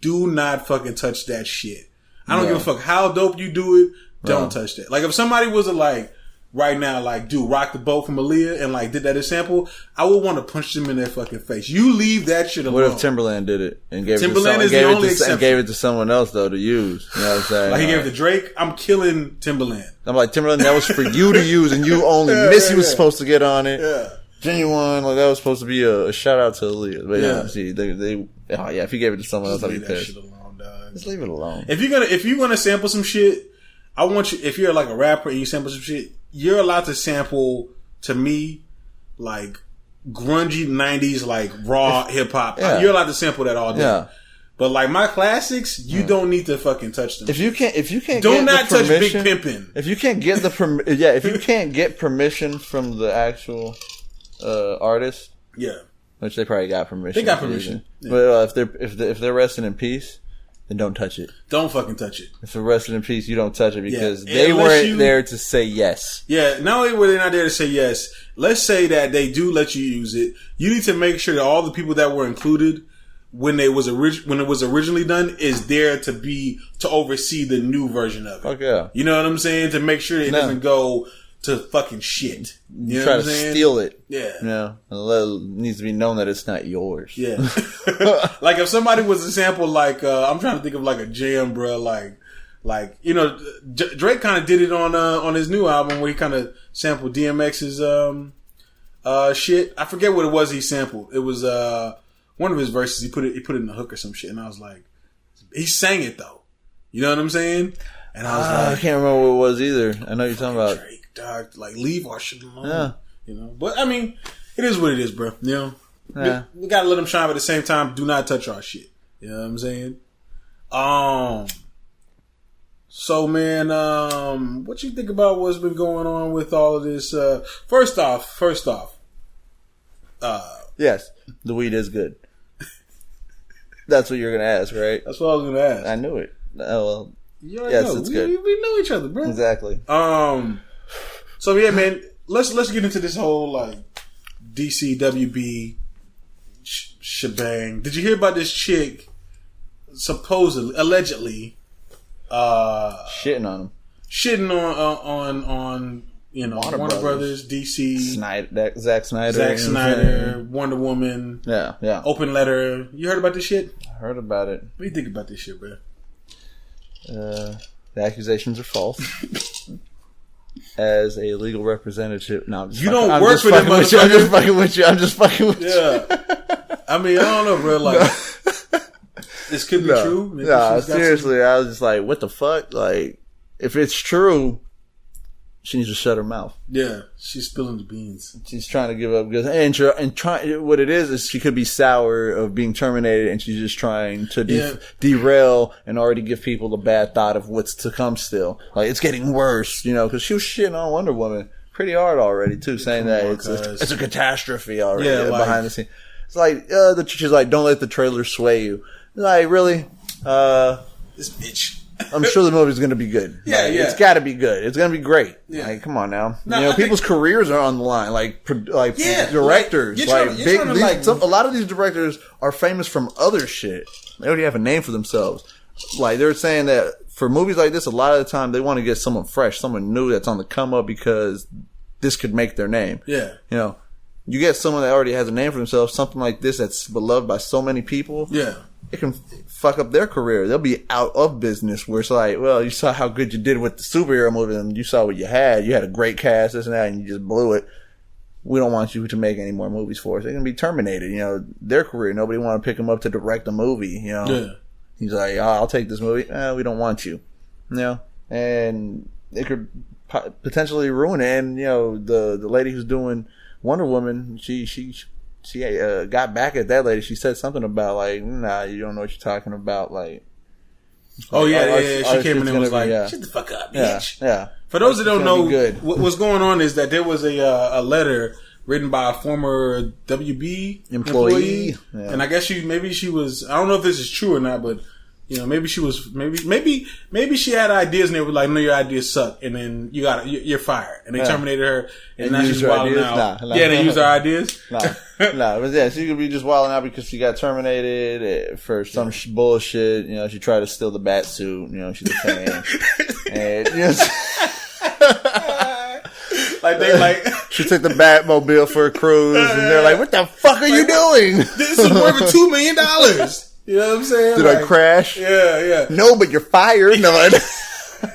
do not fucking touch that shit. I don't give a fuck how dope you do it. Don't touch that. Like if somebody was like, right now, like, dude, Rock the Boat from Aaliyah and like did that as sample, I would want to punch them in their fucking face. You leave that shit alone. What if Timbaland did it and gave it to someone else though to use? You know what I'm saying? Like he gave it to Drake. I'm killing Timbaland. I'm like, Timbaland, that was for you to use, and you only. Missy was supposed to get on it. Yeah. Genuine, like that was supposed to be a shout out to Aaliyah. But see, they if he gave it to someone else, I'd be pissed. Just leave it alone. If you're gonna sample some shit, I want you. If you're like a rapper and you sample some shit, you're allowed to sample, to me, like grungy 90s, like raw hip hop. Yeah. You're allowed to sample that all day. Yeah. But like my classics, you don't need to fucking touch them. If you can't, do not touch Big Pimpin'. If you can't get if you can't get permission from the actual artist, which they probably got permission. They got permission. Yeah. But if they're resting in peace, then don't touch it. Don't fucking touch it. If they're resting in peace, you don't touch it because they weren't there to say yes. Yeah, not only were they not there to say yes, let's say that they do let you use it. You need to make sure that all the people that were included when it was originally done is there to oversee the new version of it. Fuck yeah. You know what I'm saying? To make sure it doesn't go to fucking shit. You try to steal it. Yeah. You know, it needs to be known that it's not yours. Yeah. Like if somebody was to sample like, I'm trying to think of like a jam, bro, like, you know, Drake kind of did it on his new album where he kind of sampled DMX's, shit. I forget what it was he sampled. It was, one of his verses, he put it in the hook or some shit. And I was like, he sang it though. You know what I'm saying? And I was like, I can't remember what it was either. I know you're talking about Drake. Dog, like leave our shit alone. Yeah. You know, but I mean, it is what it is, bro. You know, we gotta let them shine, but at the same time, do not touch our shit. You know what I'm saying? So man, what you think about what's been going on with all of this? First off, yes, the weed is good. That's what you're gonna ask, right? That's what I was gonna ask. I knew it. Oh well. Yes, it's good. We know each other, bro. Exactly. So yeah, man, let's get into this whole like DCWB shebang. Did you hear about this chick allegedly shitting on you know, Warner Brothers, DC, Zack Synder, Wonder Woman, yeah, Open Letter. You heard about this shit? I heard about it. What do you think about this shit, bro? The accusations are false. As a legal representative, no, I'm just you don't work for them. I'm just fucking with you. Yeah. I mean, I don't know, bro. Like, this could be true. Maybe seriously, I was just like, what the fuck? Like, if it's true, she needs to shut her mouth. Yeah, she's spilling the beans. She's trying to give up because what it is she could be sour of being terminated, and she's just trying to derail and already give people the bad thought of what's to come. Still, like it's getting worse, because she was shitting on Wonder Woman pretty hard already too, saying that it's a catastrophe already behind the scene. It's like she's like, don't let the trailer sway you. Like really, this bitch. I'm sure the movie's going to be good. Yeah, like, it's got to be good. It's going to be great. Yeah. Like, come on now. People's careers are on the line. Like directors. A lot of these directors are famous from other shit. They already have a name for themselves. Like, they're saying that for movies like this, a lot of the time they want to get someone fresh, someone new that's on the come up because this could make their name. Yeah. You get someone that already has a name for themselves, something like this that's beloved by so many people. Yeah. It can fuck up their career. They'll be out of business where it's like, well, you saw how good you did with the superhero movie and you saw what you had. You had a great cast, this and that, and you just blew it. We don't want you to make any more movies for us. They're going to be terminated, their career. Nobody want to pick them up to direct a movie, Yeah. He's like, I'll take this movie. We don't want you. And it could potentially ruin it. And, the lady who's doing Wonder Woman, she got back at that lady. She said something about like, nah, you don't know what you're talking about. Like, she came in and was like, shut the fuck up, bitch. Yeah. For those that don't know, what's going on is that there was a letter written by a former WB employee. Yeah. And I guess maybe she was, I don't know if this is true or not, but maybe she was, maybe she had ideas and they were like, no, your ideas suck. And then you're fired. And they terminated her. And now she's wilding out. They used her ideas. But she could be just wilding out because she got terminated for some bullshit. She tried to steal the bat suit. She's a fan. And, she took the Batmobile for a cruise and they're like, what the fuck are you doing? This is worth $2 million. You know what I'm saying? Did I crash? Yeah. No, but you're fired. No.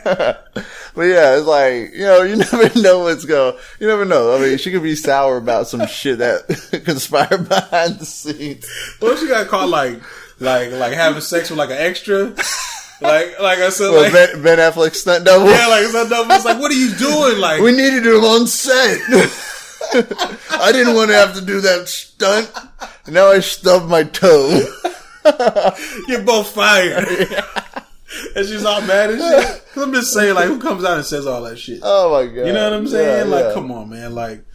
But yeah, it's like, you never know what's going. You never know. I mean, she could be sour about some shit that conspired behind the scenes. What if she got caught like having sex with like an extra? Like I said, Ben Affleck stunt double. Yeah, like stunt double. It's like, what are you doing? Like, we needed him on set. I didn't want to have to do that stunt. Now I stubbed my toe. You're both fired. And she's all mad and shit. Cause I'm just saying, like, who comes out and says all that shit? Oh my god. You know what I'm saying? Come on, man. Like,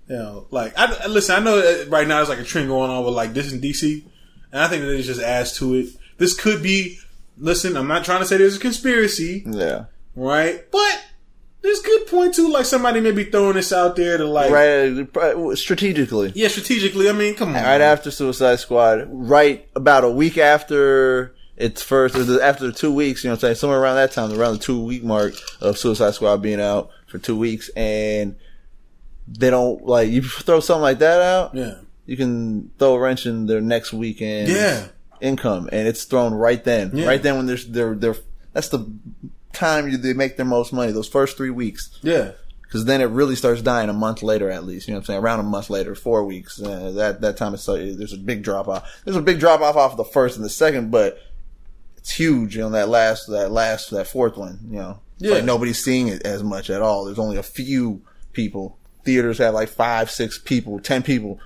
listen, I know right now there's like a trend going on with like this in DC. And I think that it just adds to it. This could be, listen, I'm not trying to say there's a conspiracy. Yeah. Right? But there's good point to like somebody may be throwing this out there to like. Right, strategically. Yeah, strategically. I mean, come on. Right after Suicide Squad, right about a week after its first, after the 2 weeks, you know what I'm saying? Somewhere around that time, around the 2 week mark of Suicide Squad being out for 2 weeks, and they don't, like, you throw something like that out, you can throw a wrench in their next weekend income, and it's thrown right then. Yeah. Right then when that's the time they make their most money, those first 3 weeks. Yeah. Because then it really starts dying a month later, at least. You know what I'm saying? Around a month later, 4 weeks. That time there's a big drop off. There's a big drop off of the first and the second, but it's huge on that fourth one. You know, it's like nobody's seeing it as much at all. There's only a few people. Theaters have like 5, 6 people, 10 people.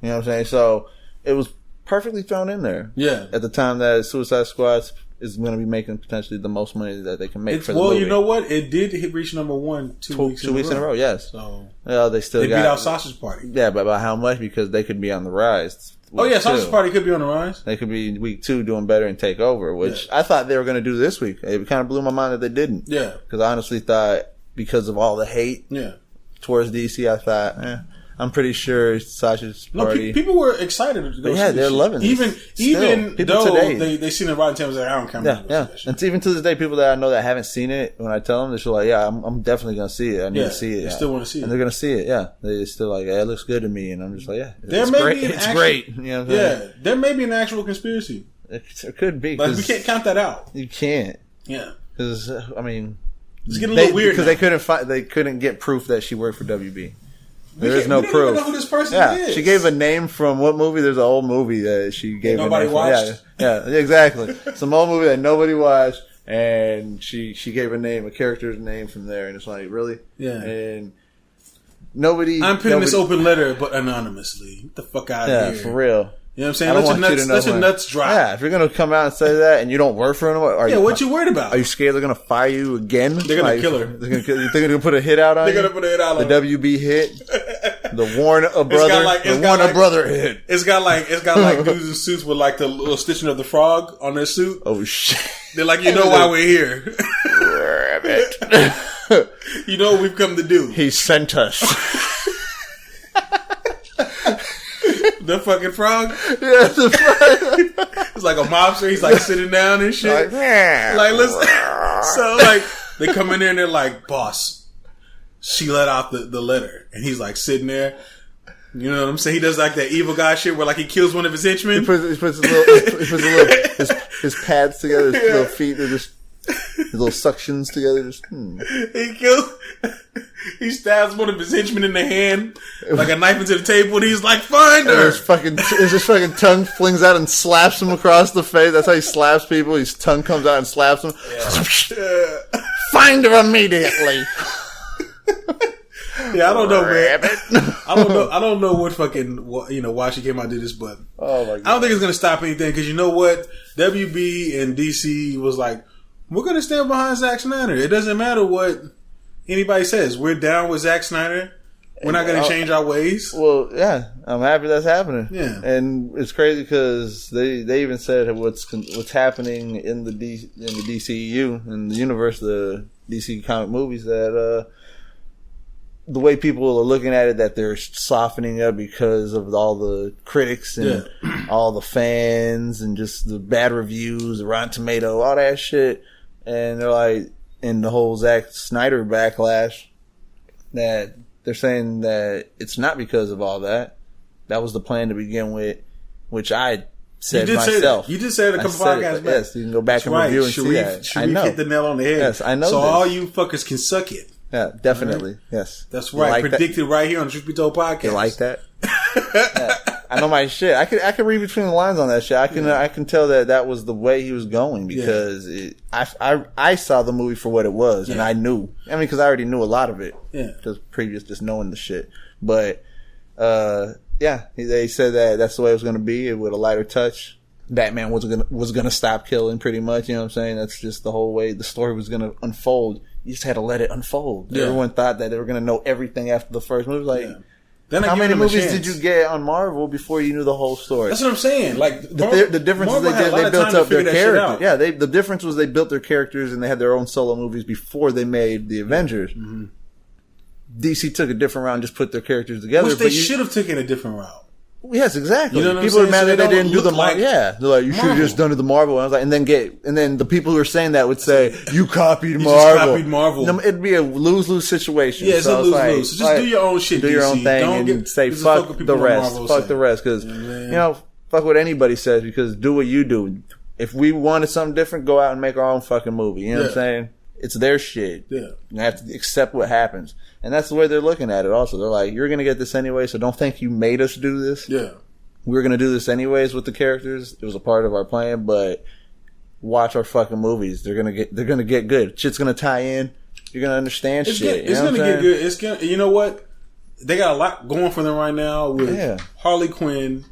You know what I'm saying? So it was perfectly thrown in there. Yeah. At the time that Suicide Squad is going to be making potentially the most money that they can make for the movie. Well, you know what? It did reach number one two weeks in a row. Yes. So they beat out Sausage Party. Yeah, but by how much? Because they could be on the rise. Sausage Party could be on the rise. They could be week 2 doing better and take over, which I thought they were going to do this week. It kind of blew my mind that they didn't. Yeah. Because I honestly thought, because of all the hate towards DC, I thought, I'm pretty sure Sausage Party. No, people were excited to go see they're loving it. Even though today, they seen it Rotten Tomatoes, like, I don't care. Yeah. And even to this day, people that I know that haven't seen it, when I tell them, they're still like, I'm definitely going to see it. I need to see it. They still want to see it. And they're going to see it, They're still like, it looks good to me. And I'm just like, it's great. You know what I'm saying? There may be an actual conspiracy. It could be. But we can't count that out. You can't. Yeah. Because, I mean, it's getting a little weird because they couldn't get proof that she worked for WB. There is no we don't proof. even know who this person is. She gave a name from what movie? There's an old movie that she gave a nobody name watched. Yeah, exactly. Some old movie that nobody watched, and she gave a character's name from there, and it's like, really? Yeah. And nobody. I'm penning this open letter, but anonymously. Get the fuck out of here. Yeah, for real. You know what I'm saying? Let your nuts drop. Yeah, if you're gonna come out and say that and you don't work for anyone, what you worried about? Are you scared they're gonna fire you again? They're gonna kill her. You think they're gonna put a hit out on you? They're gonna put a hit out on the WB hit, the Warner brother hit. It's got like dudes in suits with like the little stitching of the frog on their suit. Oh shit! They're like, you know why we're here? You know what we've come to do. He sent us. The fucking frog? Yeah, the frog. It's like a mobster. He's like sitting down and shit. Like listen. So like they come in there and they're like, boss, she let out the letter. And he's like sitting there. You know what I'm saying? He does like that evil guy shit where like he kills one of his henchmen. He puts his pads together, his little feet are just his little suctions together. He stabs one of his henchmen in the hand, like a knife into the table, and he's like, "Find her!" His fucking tongue flings out and slaps him across the face. That's how he slaps people. His tongue comes out and slaps him. Yeah. Find her immediately. Yeah, I don't know, man. I don't know what fucking why she came out and did this, but oh my God. I don't think it's gonna stop anything because you know what? WB and DC was like, we're gonna stand behind Zack Snyder. It doesn't matter what anybody says. We're down with Zack Snyder. We're not going to change our ways. Well, yeah, I'm happy that's happening. Yeah, and it's crazy because they even said what's happening in the DCEU in the universe, the DC comic movies, that the way people are looking at it, that they're softening up because of all the critics and all the fans and just the bad reviews, the Rotten Tomato, all that shit, and they're like. And the whole Zack Snyder backlash, that they're saying that it's not because of all that. That was the plan to begin with, which I said myself. You did say it a couple podcasts back. Yes, you can go back and review and see that. Sharif hit the nail on the head. Yes, I know. So all you fuckers can suck it. Yeah, definitely. Right? Yes, that's right. Like predicted right here on the Truth Be Told podcast. You like that? Yeah. I know my shit. I could read between the lines on that shit. I can tell that was the way he was going because I saw the movie for what it was and I knew. I mean, because I already knew a lot of it. Yeah, just knowing the shit. But they said that that's the way it was going to be with a lighter touch. Batman was gonna stop killing pretty much. You know what I'm saying? That's just the whole way the story was going to unfold. You just had to let it unfold. Yeah. Everyone thought that they were going to know everything after the first movie. Like. Yeah. How many movies did you get on Marvel before you knew the whole story? That's what I'm saying. Like the difference is they built up their characters. Yeah, the difference was they built their characters and they had their own solo movies before they made the Avengers. Mm-hmm. DC took a different route and just put their characters together. Which they should have taken a different route. Yes, exactly. You know what people I'm are mad that they didn't do the Marvel. Yeah, they're like, you should have just done it the Marvel. And I was like, and then the people who are saying that would say, you copied Marvel. Just copied Marvel. No, it'd be a lose-lose situation. Yeah, it's a lose-lose. So just do your own shit. Do your own thing and say fuck the rest. Fuck the rest, because fuck what anybody says. Because do what you do. If we wanted something different, go out and make our own fucking movie. You know what I'm saying? It's their shit. Yeah, you have to accept what happens, and that's the way they're looking at it. Also, they're like, you're gonna get this anyway, so don't think you made us do this. Yeah. We were going to do this anyways with the characters. It was a part of our plan, but watch our fucking movies. They're going to get good. Shit's going to tie in. You're going to understand shit. It's going to get good. It's going you know what? They got a lot going for them right now with Harley Quinn.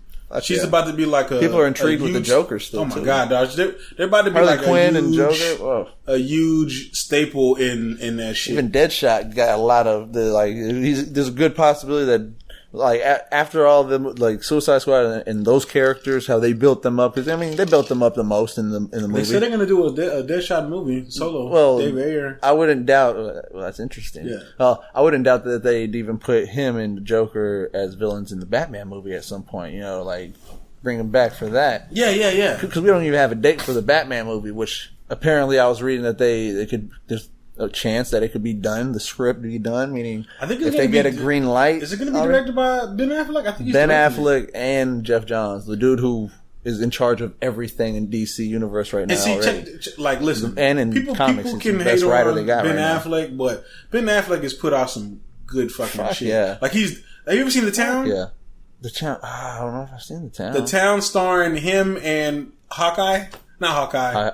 She's about to be like a... People are intrigued with the Joker still, oh my God, dog. They're about to be Harley like Quinn and Joker. A huge staple in that shit. Even Deadshot got a lot of... there's a good possibility that... Like after all of them, like Suicide Squad and those characters, how they built them up. Because I mean, they built them up the most in the movie. They said they're gonna do a Deadshot movie solo. Well, Dave Ayer. I wouldn't doubt. Well, that's interesting. Yeah. I wouldn't doubt that they'd even put him and the Joker as villains in the Batman movie at some point. You know, like bring him back for that. Yeah. Because we don't even have a date for the Batman movie, which apparently I was reading that they could. There's a chance that it could be done, the script be done, meaning I think if they get a green light. Is it going to be directed by Ben Affleck? I think he's Ben Affleck and Jeff Johns, the dude who is in charge of everything in DC universe right now. And see, like, listen, and in people comics, can the best hate writer on they got Ben right Affleck, but Ben Affleck has put out some good fucking shit. Yeah. Like have you ever seen The Town? Yeah. The Town. I don't know if I've seen The Town. The Town starring him and Hawkeye. Not Hawkeye.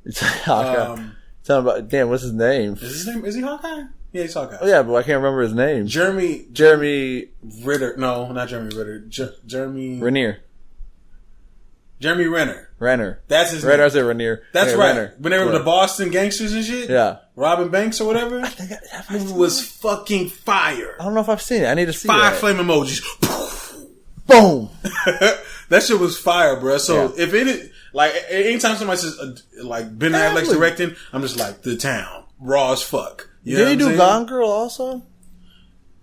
It's Hawkeye. Tell me about, damn, what's his name? Is he Hawkeye? Yeah, he's Hawkeye. Oh, yeah, but I can't remember his name. Jeremy Ritter. No, not Jeremy Ritter. Jeremy Renner. That's his name. I said Rainier. That's yeah, right. Renner. When they were the Boston gangsters and shit? Yeah. Robbing banks or whatever? I think that movie was fucking fire. I don't know if I've seen it. I need to see it. 5 flame emojis. Boom! That shit was fire, bro. So if it, like, anytime somebody says, like, Ben Affleck's directing, I'm just like, The Town. Raw as fuck. You Did he do Gone Girl also?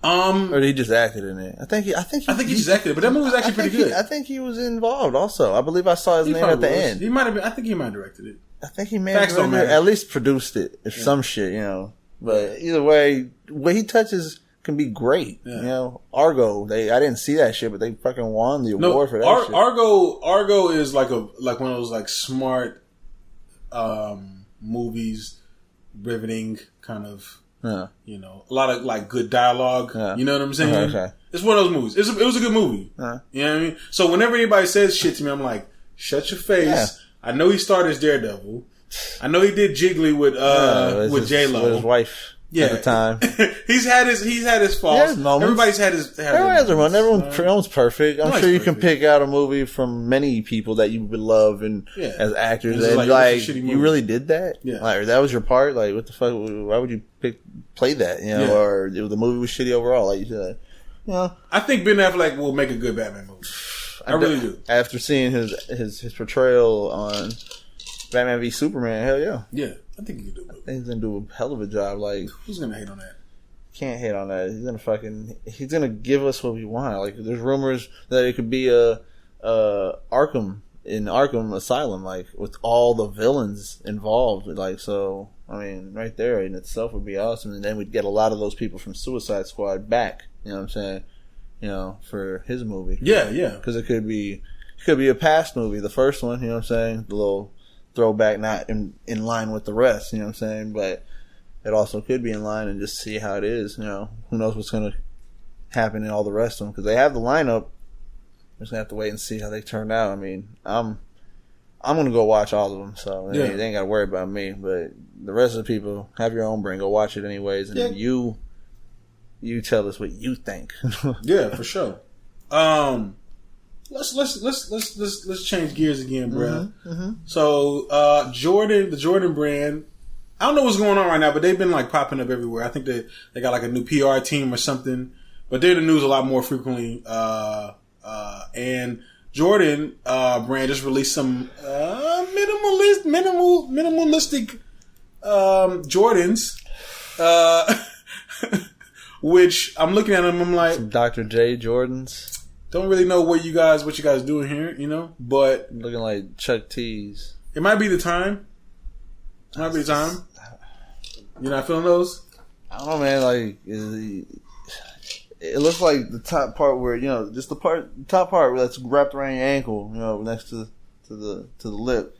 Or did he just acted in it? I think he just acted, but that movie was actually pretty good. I think he was involved also. I believe I saw his name at the end. He might have been. I think he might have directed it. I think he may have at least produced it. If some shit, you know. But either way, what he touches can be great. Yeah. You know, Argo. I didn't see that shit, but they fucking won the award for that shit. Argo is like one of those like smart movies, riveting kind of. You know, a lot of like good dialogue. You know what I'm saying? Okay. It's one of those movies. It was a good movie. You know what I mean? So whenever anybody says shit to me, I'm like, shut your face. Yeah. I know he started as Daredevil. I know he did Jiggly with J-Lo. With his wife at the time. he's had his faults. Everybody's had his Everyone's perfect. I'm sure you can pick out a movie from many people that you would love and as actors. And like you really did that? Yeah. Like, that was your part? Like, what the fuck? Why would you play that? You know, or the movie was shitty overall, like you said. You know, I think Ben Affleck will make a good Batman movie. I really do. After seeing his portrayal on Batman v Superman, hell yeah. Yeah, I think he can do it. I think he's gonna do a hell of a job. Like, who's gonna hate on that? Can't hate on that. He's gonna give us what we want. Like, there's rumors that it could be a Arkham Asylum, like, with all the villains involved. Like, so I mean, right there in itself would be awesome. And then we'd get a lot of those people from Suicide Squad back. You know what I'm saying? You know, for his movie. Yeah, yeah. Because it could be a past movie, the first one. You know what I'm saying? The little throwback, not in line with the rest. You know what I'm saying? But it also could be in line and just see how it is. You know, who knows what's going to happen in all the rest of them? Because they have the lineup. We're just gonna have to wait and see how they turn out. I mean, I'm gonna go watch all of them, so they ain't gotta worry about me. But the rest of the people, have your own brain, go watch it anyways, and then you tell us what you think. Yeah, for sure. Let's change gears again, bro. Mm-hmm. So the Jordan brand, I don't know what's going on right now, but they've been like popping up everywhere. I think they got like a new PR team or something, but they're in the news a lot more frequently. And Jordan brand just released some minimalistic Jordans, which I'm looking at them. I'm like, some Dr. J Jordans. Don't really know what you guys doing here, you know, but looking like Chuck T's. It might be the time. You're not feeling those? I don't know, man. Like, it looks like the top part where, you know, just the top part that's wrapped around your ankle, you know, next to the lip.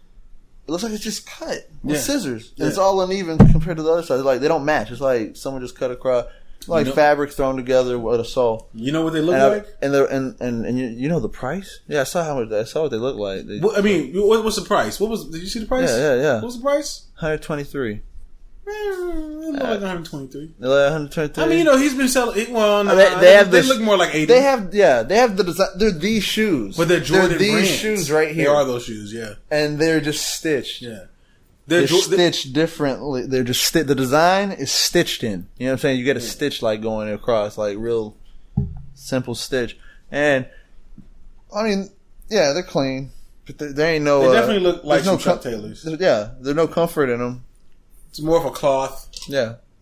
It looks like it's just cut with scissors. Yeah. It's all uneven compared to the other side. Like, they don't match. It's like someone just cut across, like fabric thrown together with a sole. You know what they look like? And you know the price? Yeah, I saw what they look like. What's the price? Did you see the price? Yeah. What was the price? $123. It look like 123. They like 123. I mean, you know, he's been selling. Well, no, they look more like 80. They have the design. They're these shoes, but they're Jordan brands. Shoes right here. They are those shoes, yeah. And they're just stitched. Yeah, they're stitched differently. They're just the design is stitched in. You know what I'm saying? You get a stitch like going across, like real simple stitch. And I mean, yeah, they're clean, but there ain't no. They definitely look like some Chuck Taylors. Yeah, there's no comfort in them. It's more of a cloth,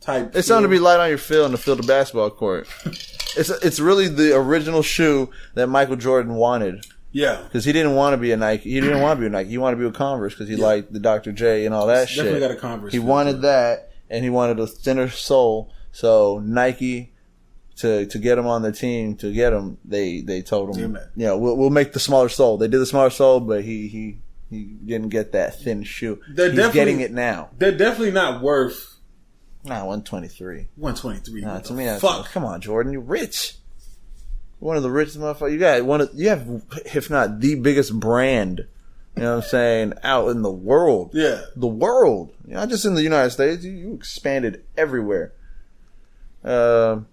type. It's something to be light on your feel and to fill the basketball court. It's really the original shoe that Michael Jordan wanted. Yeah, because he didn't want to be a Nike. He didn't want to be a Nike. He wanted to be a Converse because he liked the Dr. J and all that shit. Definitely got a Converse. He wanted that, and he wanted a thinner sole. So Nike, to get him on the team, to get him, they told him, we'll make the smaller sole. They did the smaller sole, but he didn't get that thin shoe. He's getting it now. They're definitely not worth Nah, 123. 123. Nah, to me, fuck. Come on, Jordan, you're rich. One of the richest motherfuckers. You have, if not the biggest brand, you know what I'm saying, out in the world. Yeah. The world. Not just in the United States. You expanded everywhere. Bring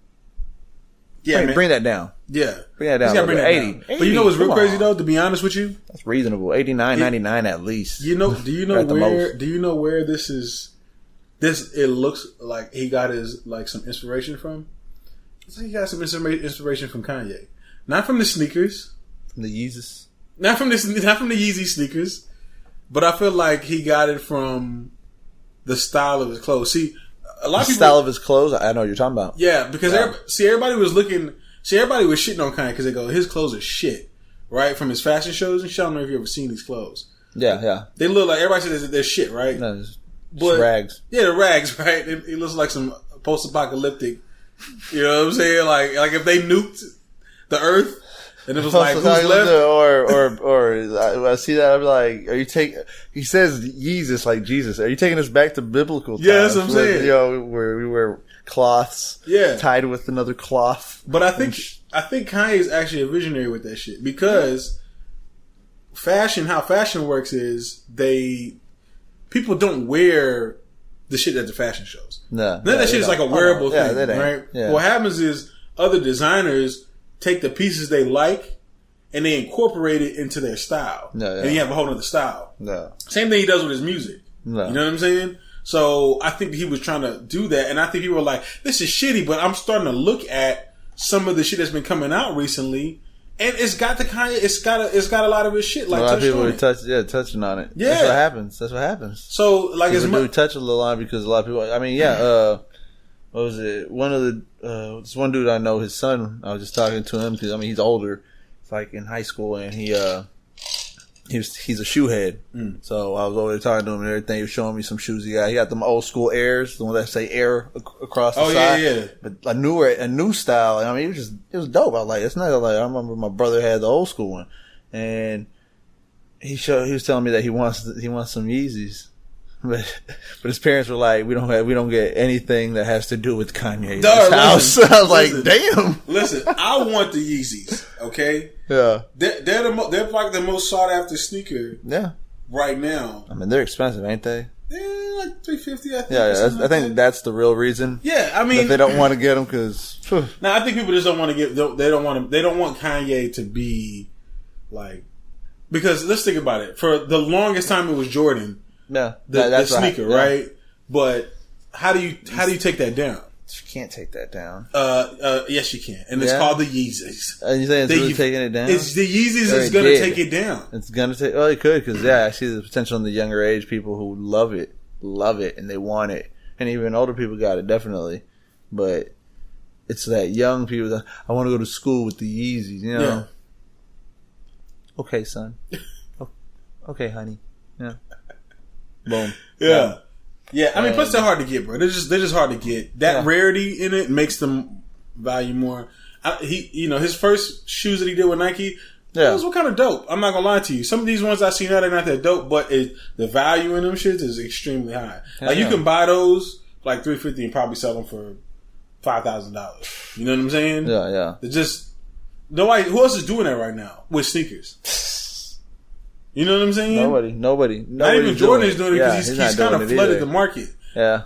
that down. Yeah. Bring that down. Bring that 80. Down. But you know what's real crazy though, to be honest with you? That's reasonable. 89.99 at least. Do you know where this is? It looks like he got his, like, some inspiration from. It's like he got some inspiration from Kanye. Not from the sneakers. From the Yeezys. Not from the Yeezy sneakers. But I feel like he got it from the style of his clothes. See, a lot of people, style of his clothes. I know what you're talking about. Yeah, because everybody was shitting on Kanye because they go, his clothes are shit, right? From his fashion shows and shit. I don't know if you've ever seen these clothes. Yeah. They look like, everybody says they're shit, right? No, just rags. Yeah, the rags, right? It looks like some post-apocalyptic. You know what I'm saying? Like if they nuked the Earth. And it was like, who's left? Or I see that, I'm like, are you taking, he says Yeezus like Jesus. Are you taking us back to biblical times? Yeah, that's what I'm saying. Where we wear cloths. Yeah. Tied with another cloth. But I think Kanye is actually a visionary with that shit. Because how fashion works is people don't wear the shit at the fashion shows. None of that shit is like a wearable thing, right? Yeah. What happens is other designers take the pieces they like and they incorporate it into their style. And you have a whole other style. Same thing he does with his music. You know what I'm saying? So I think he was trying to do that, and I think people were like, this is shitty, but I'm starting to look at some of the shit that's been coming out recently, and it's got the Kanye, it's got a lot of his shit, like, a lot of people are touching on it. Yeah. That's what happens. So, like, people do touch a little on it because a lot of people, I mean, what was it? This one dude I know, his son, I was just talking to him because, I mean, he's older. It's like in high school, and he's a shoe head. So I was over there talking to him and everything. He was showing me some shoes he got. He got them old school Airs, the ones that say Air across the side. Yeah. But a new style. I mean, it was dope. I was like, it's not like, I remember my brother had the old school one, and he was telling me that he wants some Yeezys. But his parents were like, we don't get anything that has to do with Kanye's house. I was like, damn. Listen, I want the Yeezys. Okay. Yeah. They're like the most sought after sneaker. Yeah. Right now. I mean, they're expensive, ain't they? Yeah, like $350. I think. Yeah. I think that's the real reason. Yeah. I mean, they don't want to get them because. Now I think people just don't want to get. They don't want Kanye to be like, because let's think about it. For the longest time, it was Jordan. Yeah, the sneaker, right? But how do you take that down? You can't take that down. Yes, you can, and it's called the Yeezys. Are you saying it's really taking it down? It's the Yeezys that's going to take it down. It's going to take. Well, it could because I see the potential in the younger age people who love it, and they want it, and even older people got it definitely. But it's that young people that I want to go to school with the Yeezys. You know. Yeah. Okay, son. Okay, honey. Yeah. Boom. Yeah. Yeah. I mean, plus they're hard to get, bro. They're just hard to get. That rarity in it makes them value more. His first shoes that he did with Nike, those were kind of dope. I'm not gonna lie to you. Some of these ones I see now, they're not that dope, but the value in them shits is extremely high. Like you can buy those for like $350 and probably sell them for $5,000. You know what I'm saying? Yeah. They're just nobody. Who else is doing that right now with sneakers? You know what I'm saying? Nobody. Not even Jordan is doing it because he's kind of flooded the market. Yeah.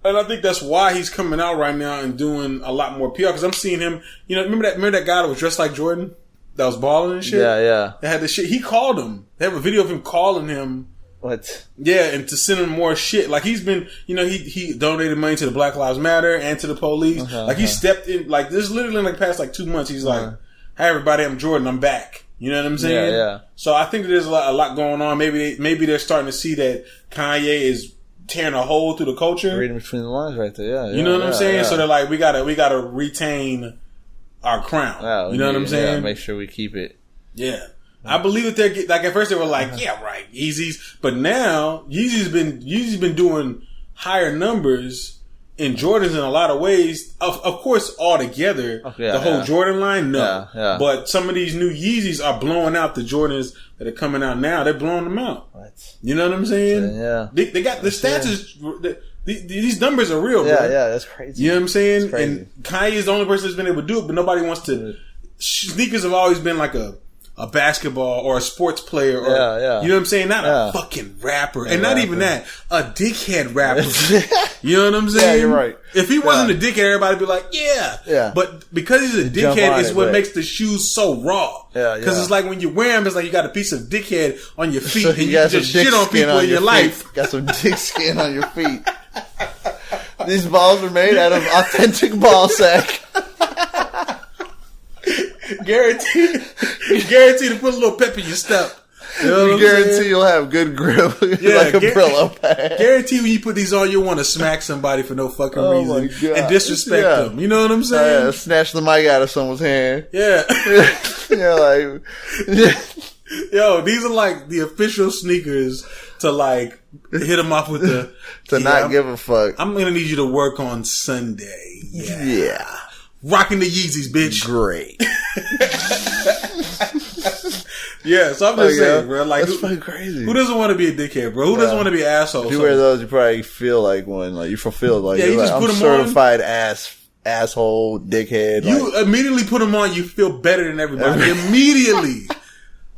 And I think that's why he's coming out right now and doing a lot more PR. Because I'm seeing him. You know, remember that guy that was dressed like Jordan, that was balling and shit. Yeah. That had the shit. He called him. They have a video of him calling him. What? Yeah, and to send him more shit. Like he's been, he donated money to the Black Lives Matter and to the police. He stepped in. Like this, literally in the past like 2 months. He's like, "Hey everybody, I'm Jordan. I'm back." You know what I'm saying? Yeah. So I think there's a lot going on. Maybe they're starting to see that Kanye is tearing a hole through the culture. Reading between the lines, right there. Yeah. You know what I'm saying? Yeah. So they're like, we gotta retain our crown. Yeah, you know what I'm saying? Yeah, make sure we keep it. Yeah. I believe that they're like at first they were like, yeah, right, Yeezys, but now Yeezy's been doing higher numbers in Jordans in a lot of ways. Of course, all together, the whole Jordan line, no. Yeah. But some of these new Yeezys are blowing out the Jordans that are coming out now. They're blowing them out. What? You know what I'm saying? Yeah. They got the stats. These numbers are real, bro. Yeah, that's crazy. You know what I'm saying? And Kanye is the only person that's been able to do it, but nobody wants to. Sneakers have always been like a basketball or a sports player, or you know what I'm saying? Not a fucking rapper, and not even that, a dickhead rapper. You know what I'm saying? Yeah, you're right. If he wasn't a dickhead, everybody'd be like, yeah. But because he's a dickhead, is what makes the shoes so raw. Because it's like when you wear them, it's like you got a piece of dickhead on your feet, and you just shit on people in your life. Got some dick skin on your feet. These balls are made out of authentic ball sack. Guaranteed to put a little pep in your step. You know what I'm guarantee saying? You'll have good grip, like a Brillo pad. Guarantee when you put these on, you'll want to smack somebody for no fucking reason and disrespect them. You know what I'm saying? Snatch the mic out of someone's hand. Yeah. Like, yo, these are like the official sneakers to like hit them off with the not give a fuck. I'm gonna need you to work on Sunday. Yeah. Rocking the Yeezys, bitch. Great. Yeah, so I'm just saying, bro. Like, that's fucking crazy. Who doesn't want to be a dickhead, bro? Who doesn't want to be an asshole? If you wear those, you probably feel like one. Like, you fulfilled. Like, you just like, put I'm them certified on. Asshole, dickhead. You immediately put them on, you feel better than everybody. Immediately.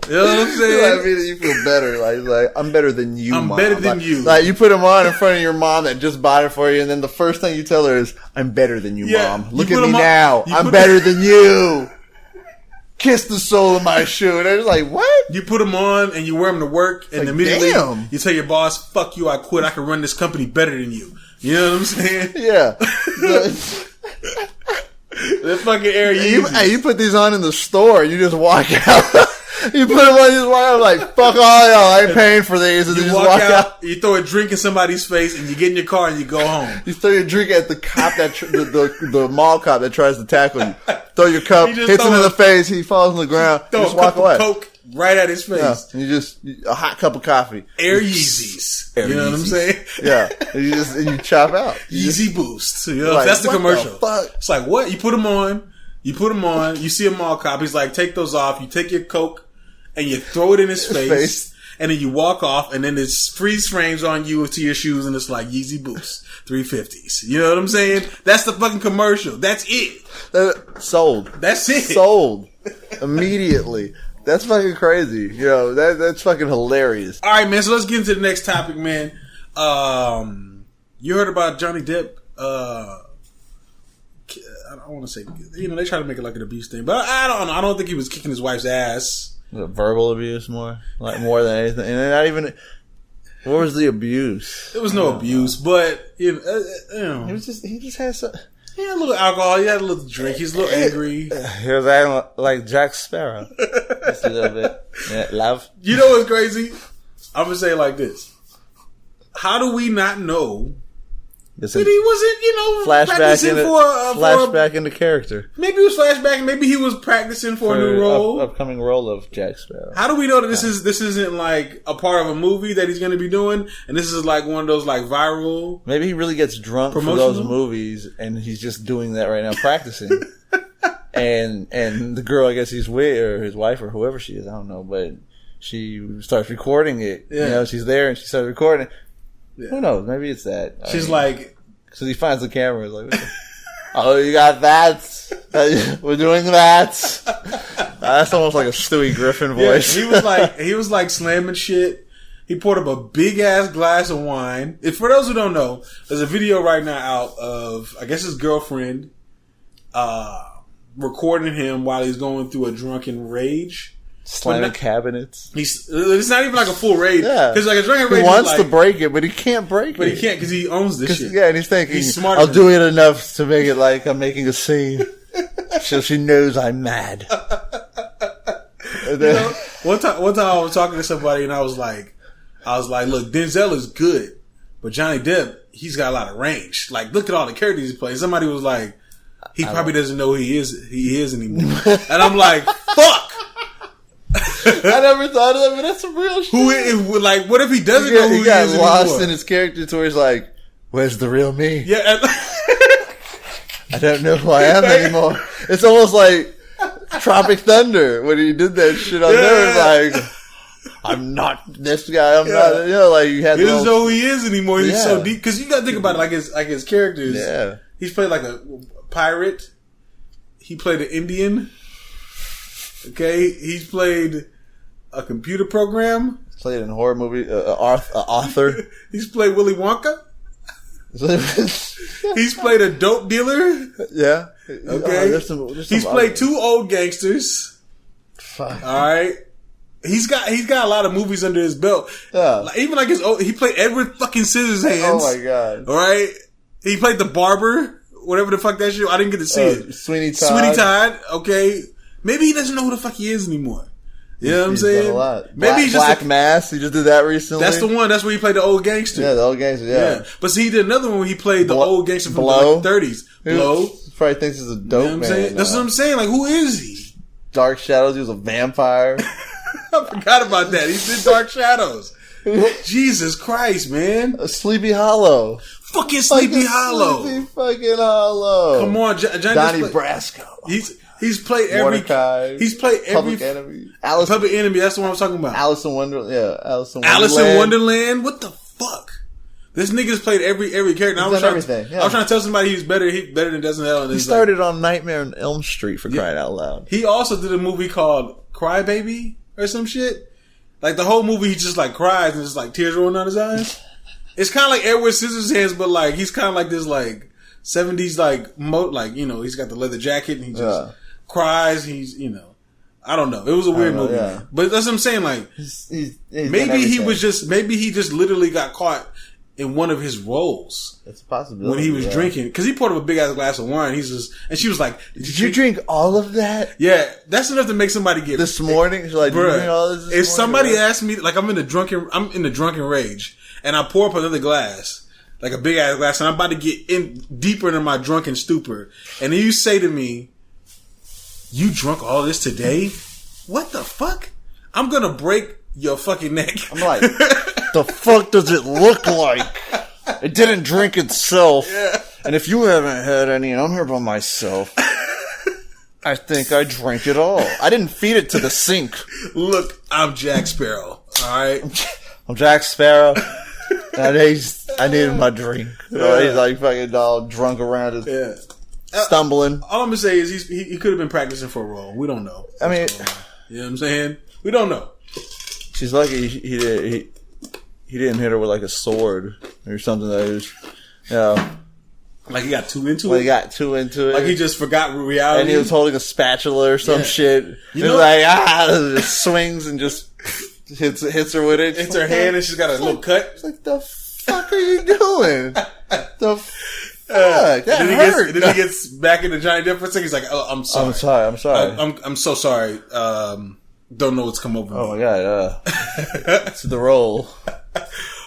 You know what I'm saying? I mean, you feel better. Like I'm better than you, I'm Mom. better than you. Like, you put them on in front of your mom that just bought it for you, and then the first thing you tell her is, I'm better than you, Mom. Look at me now. I'm better than you. Kiss the sole of my shoe. And I was like, what? You put them on and you wear them to work, and immediately you tell your boss, fuck you, I quit. I can run this company better than you. You know what I'm saying? Yeah. That fucking Air Yeezys. You put these on in the store, and you just walk out. You put them on, you just walk out like, fuck all y'all, I ain't paying for these. And you just walk out. You throw a drink in somebody's face, and you get in your car and you go home. You throw your drink at the cop that the mall cop that tries to tackle you. Throw your cup, hits him in the face, he falls on the ground. Throw just a walk cup away. Of Coke right at his face. Yeah, and you a hot cup of coffee. Air Yeezys. You know what I'm saying? Yeah, and you chop out. Yeezy Boost. You know, like, that's the commercial. Fuck? It's like, what? You put them on. You see a mall cop. He's like, take those off. You take your Coke and you throw it in his face. And then you walk off, and then it's freeze frames on you to your shoes, and it's like Yeezy Boost 350s. You know what I'm saying? That's the fucking commercial. That's it. Sold. That's it. Sold. Immediately. That's fucking crazy. You know, that's fucking hilarious. All right, man. So let's get into the next topic, man. You heard about Johnny Depp? I don't want to say, they try to make it like an abuse thing, but I don't know. I don't think he was kicking his wife's ass. Verbal abuse more than anything, and not even. What was the abuse? There was no abuse, but he just had some. He had a little alcohol. He had a little drink. He's a little angry. He was acting like Jack Sparrow. Just a little bit. Yeah, love. You know what's crazy? I'm gonna say it like this: how do we not know that he wasn't, practicing flashback into character? Maybe he was flashbacking. Maybe he was practicing for a new role, upcoming role of Jack Sparrow. How do we know that this isn't like a part of a movie that he's going to be doing, and this is like one of those like viral? Maybe he really gets drunk for those movies, and he's just doing that right now, practicing. and the girl, I guess he's with, or his wife, or whoever she is, I don't know, but she starts recording it. Yeah. She's there and she starts recording it. Yeah. Who knows? Maybe it's that. She's like, because he finds the camera. Like, oh, you got that? We're doing that. That's almost like a Stewie Griffin voice. Yeah, he was like slamming shit. He poured up a big ass glass of wine. If for those who don't know, there's a video right now out of, I guess, his girlfriend recording him while he's going through a drunken rage. Slamming cabinets. It's not even like a full rage. Yeah. Because like a drunken rage, he wants to break it, but he can't break it. But he can't because he owns this shit. Yeah, and he's thinking, he's smart. I'll do it enough to make it like I'm making a scene, so she knows I'm mad. One time I was talking to somebody and I was like, look, Denzel is good, but Johnny Depp, he's got a lot of range. Like, look at all the characters he plays. Somebody was like, he probably doesn't know who he is anymore. And I'm like, fuck. I never thought of that, but that's some real shit. What if he doesn't know who he is anymore? He got lost in his character to where he's like, where's the real me? Yeah. I don't know who I am anymore. It's almost like Tropic Thunder when he did that shit on there. Like, I'm not this guy. I'm not. You know, like you had. He doesn't know who he is anymore. He's so deep because you got to think about it. Like his characters. Yeah. He's played like a pirate. He played an Indian. Okay, he's played a computer program. He's played in a horror movie. Author. He's played Willy Wonka. He's played a dope dealer. Yeah. Okay. There's some he's played 2 old gangsters. Fuck. All right. He's got a lot of movies under his belt. Yeah. Like, even like he played Edward fucking Scissorhands. Oh my god. All right. He played the barber. Whatever the fuck that shit. I didn't get to see it. Sweeney Todd. Sweeney Todd. Okay. Maybe he doesn't know who the fuck he is anymore. You know what I'm saying? Done a lot. Maybe he's just Black Mass. He just did that recently. That's the one. That's where he played the old gangster. Yeah, the old gangster. Yeah. But see, he did another one where he played the old gangster from Blow. the 30s. Blow. Probably thinks he's a dope You know what I'm man. saying? That's what I'm saying. Like, who is he? Dark Shadows. He was a vampire. I forgot about that. He did Dark Shadows. Jesus Christ, man. Sleepy Hollow. Fucking Sleepy Hollow. Sleepy fucking Hollow. Come on, Donnie Brasco. He's played every. Mordecai. He's played every. Public Enemy. Public Enemy. That's the one I was talking about. Alice in Wonderland. Yeah, Alice in Wonderland. What the fuck? This nigga's played every character. I was trying to tell somebody he's better than Denzel. He started on Nightmare on Elm Street for crying out loud. He also did a movie called Cry Baby or some shit. Like the whole movie, he just like cries and just like tears rolling down his eyes. It's kind of like Edward Scissorhands, but like he's kind of like this like 70s like you know, he's got the leather jacket and he just cries. He's, you know, I don't know. It was a weird movie, man. But that's what I'm saying. Like maybe he just literally got caught in one of his roles. That's a possibility. When he was drinking, because he poured up a big ass glass of wine. And she was like, "Did you drink all of that?" Yeah, that's enough to make somebody get this morning. She's like, "Did you drink all this if somebody asked me, like, I'm in the drunken rage, and I pour up another glass, like a big ass glass, and I'm about to get in deeper into my drunken stupor, and then you say to me, "You drunk all this today? What the fuck?" I'm gonna break your fucking neck. I'm like, the fuck does it look like? It didn't drink itself. Yeah. And if you haven't had any, and I'm here by myself, I think I drank it all. I didn't feed it to the sink. Look, I'm Jack Sparrow. All right, I'm Jack Sparrow. And I needed my drink. So he's like fucking dog drunk around it, stumbling. All I'm gonna say is he could have been practicing for a role. We don't know. I mean, you know what I'm saying? We don't know. She's lucky he didn't hit her with like a sword or something that was, you know. Like he got too into it? Like he got too into it. Like he just forgot reality? And he was holding a spatula or some shit. You know, like, just swings and just hits her with it. Hits her hand and she's got a little cut. It's like, the fuck are you doing? The fuck? That hurt. Then he gets back into Johnny Depp for a second. He's like, oh, I'm sorry. I'm sorry. I'm so sorry. Don't know what's come over me. Oh my god, it's the role.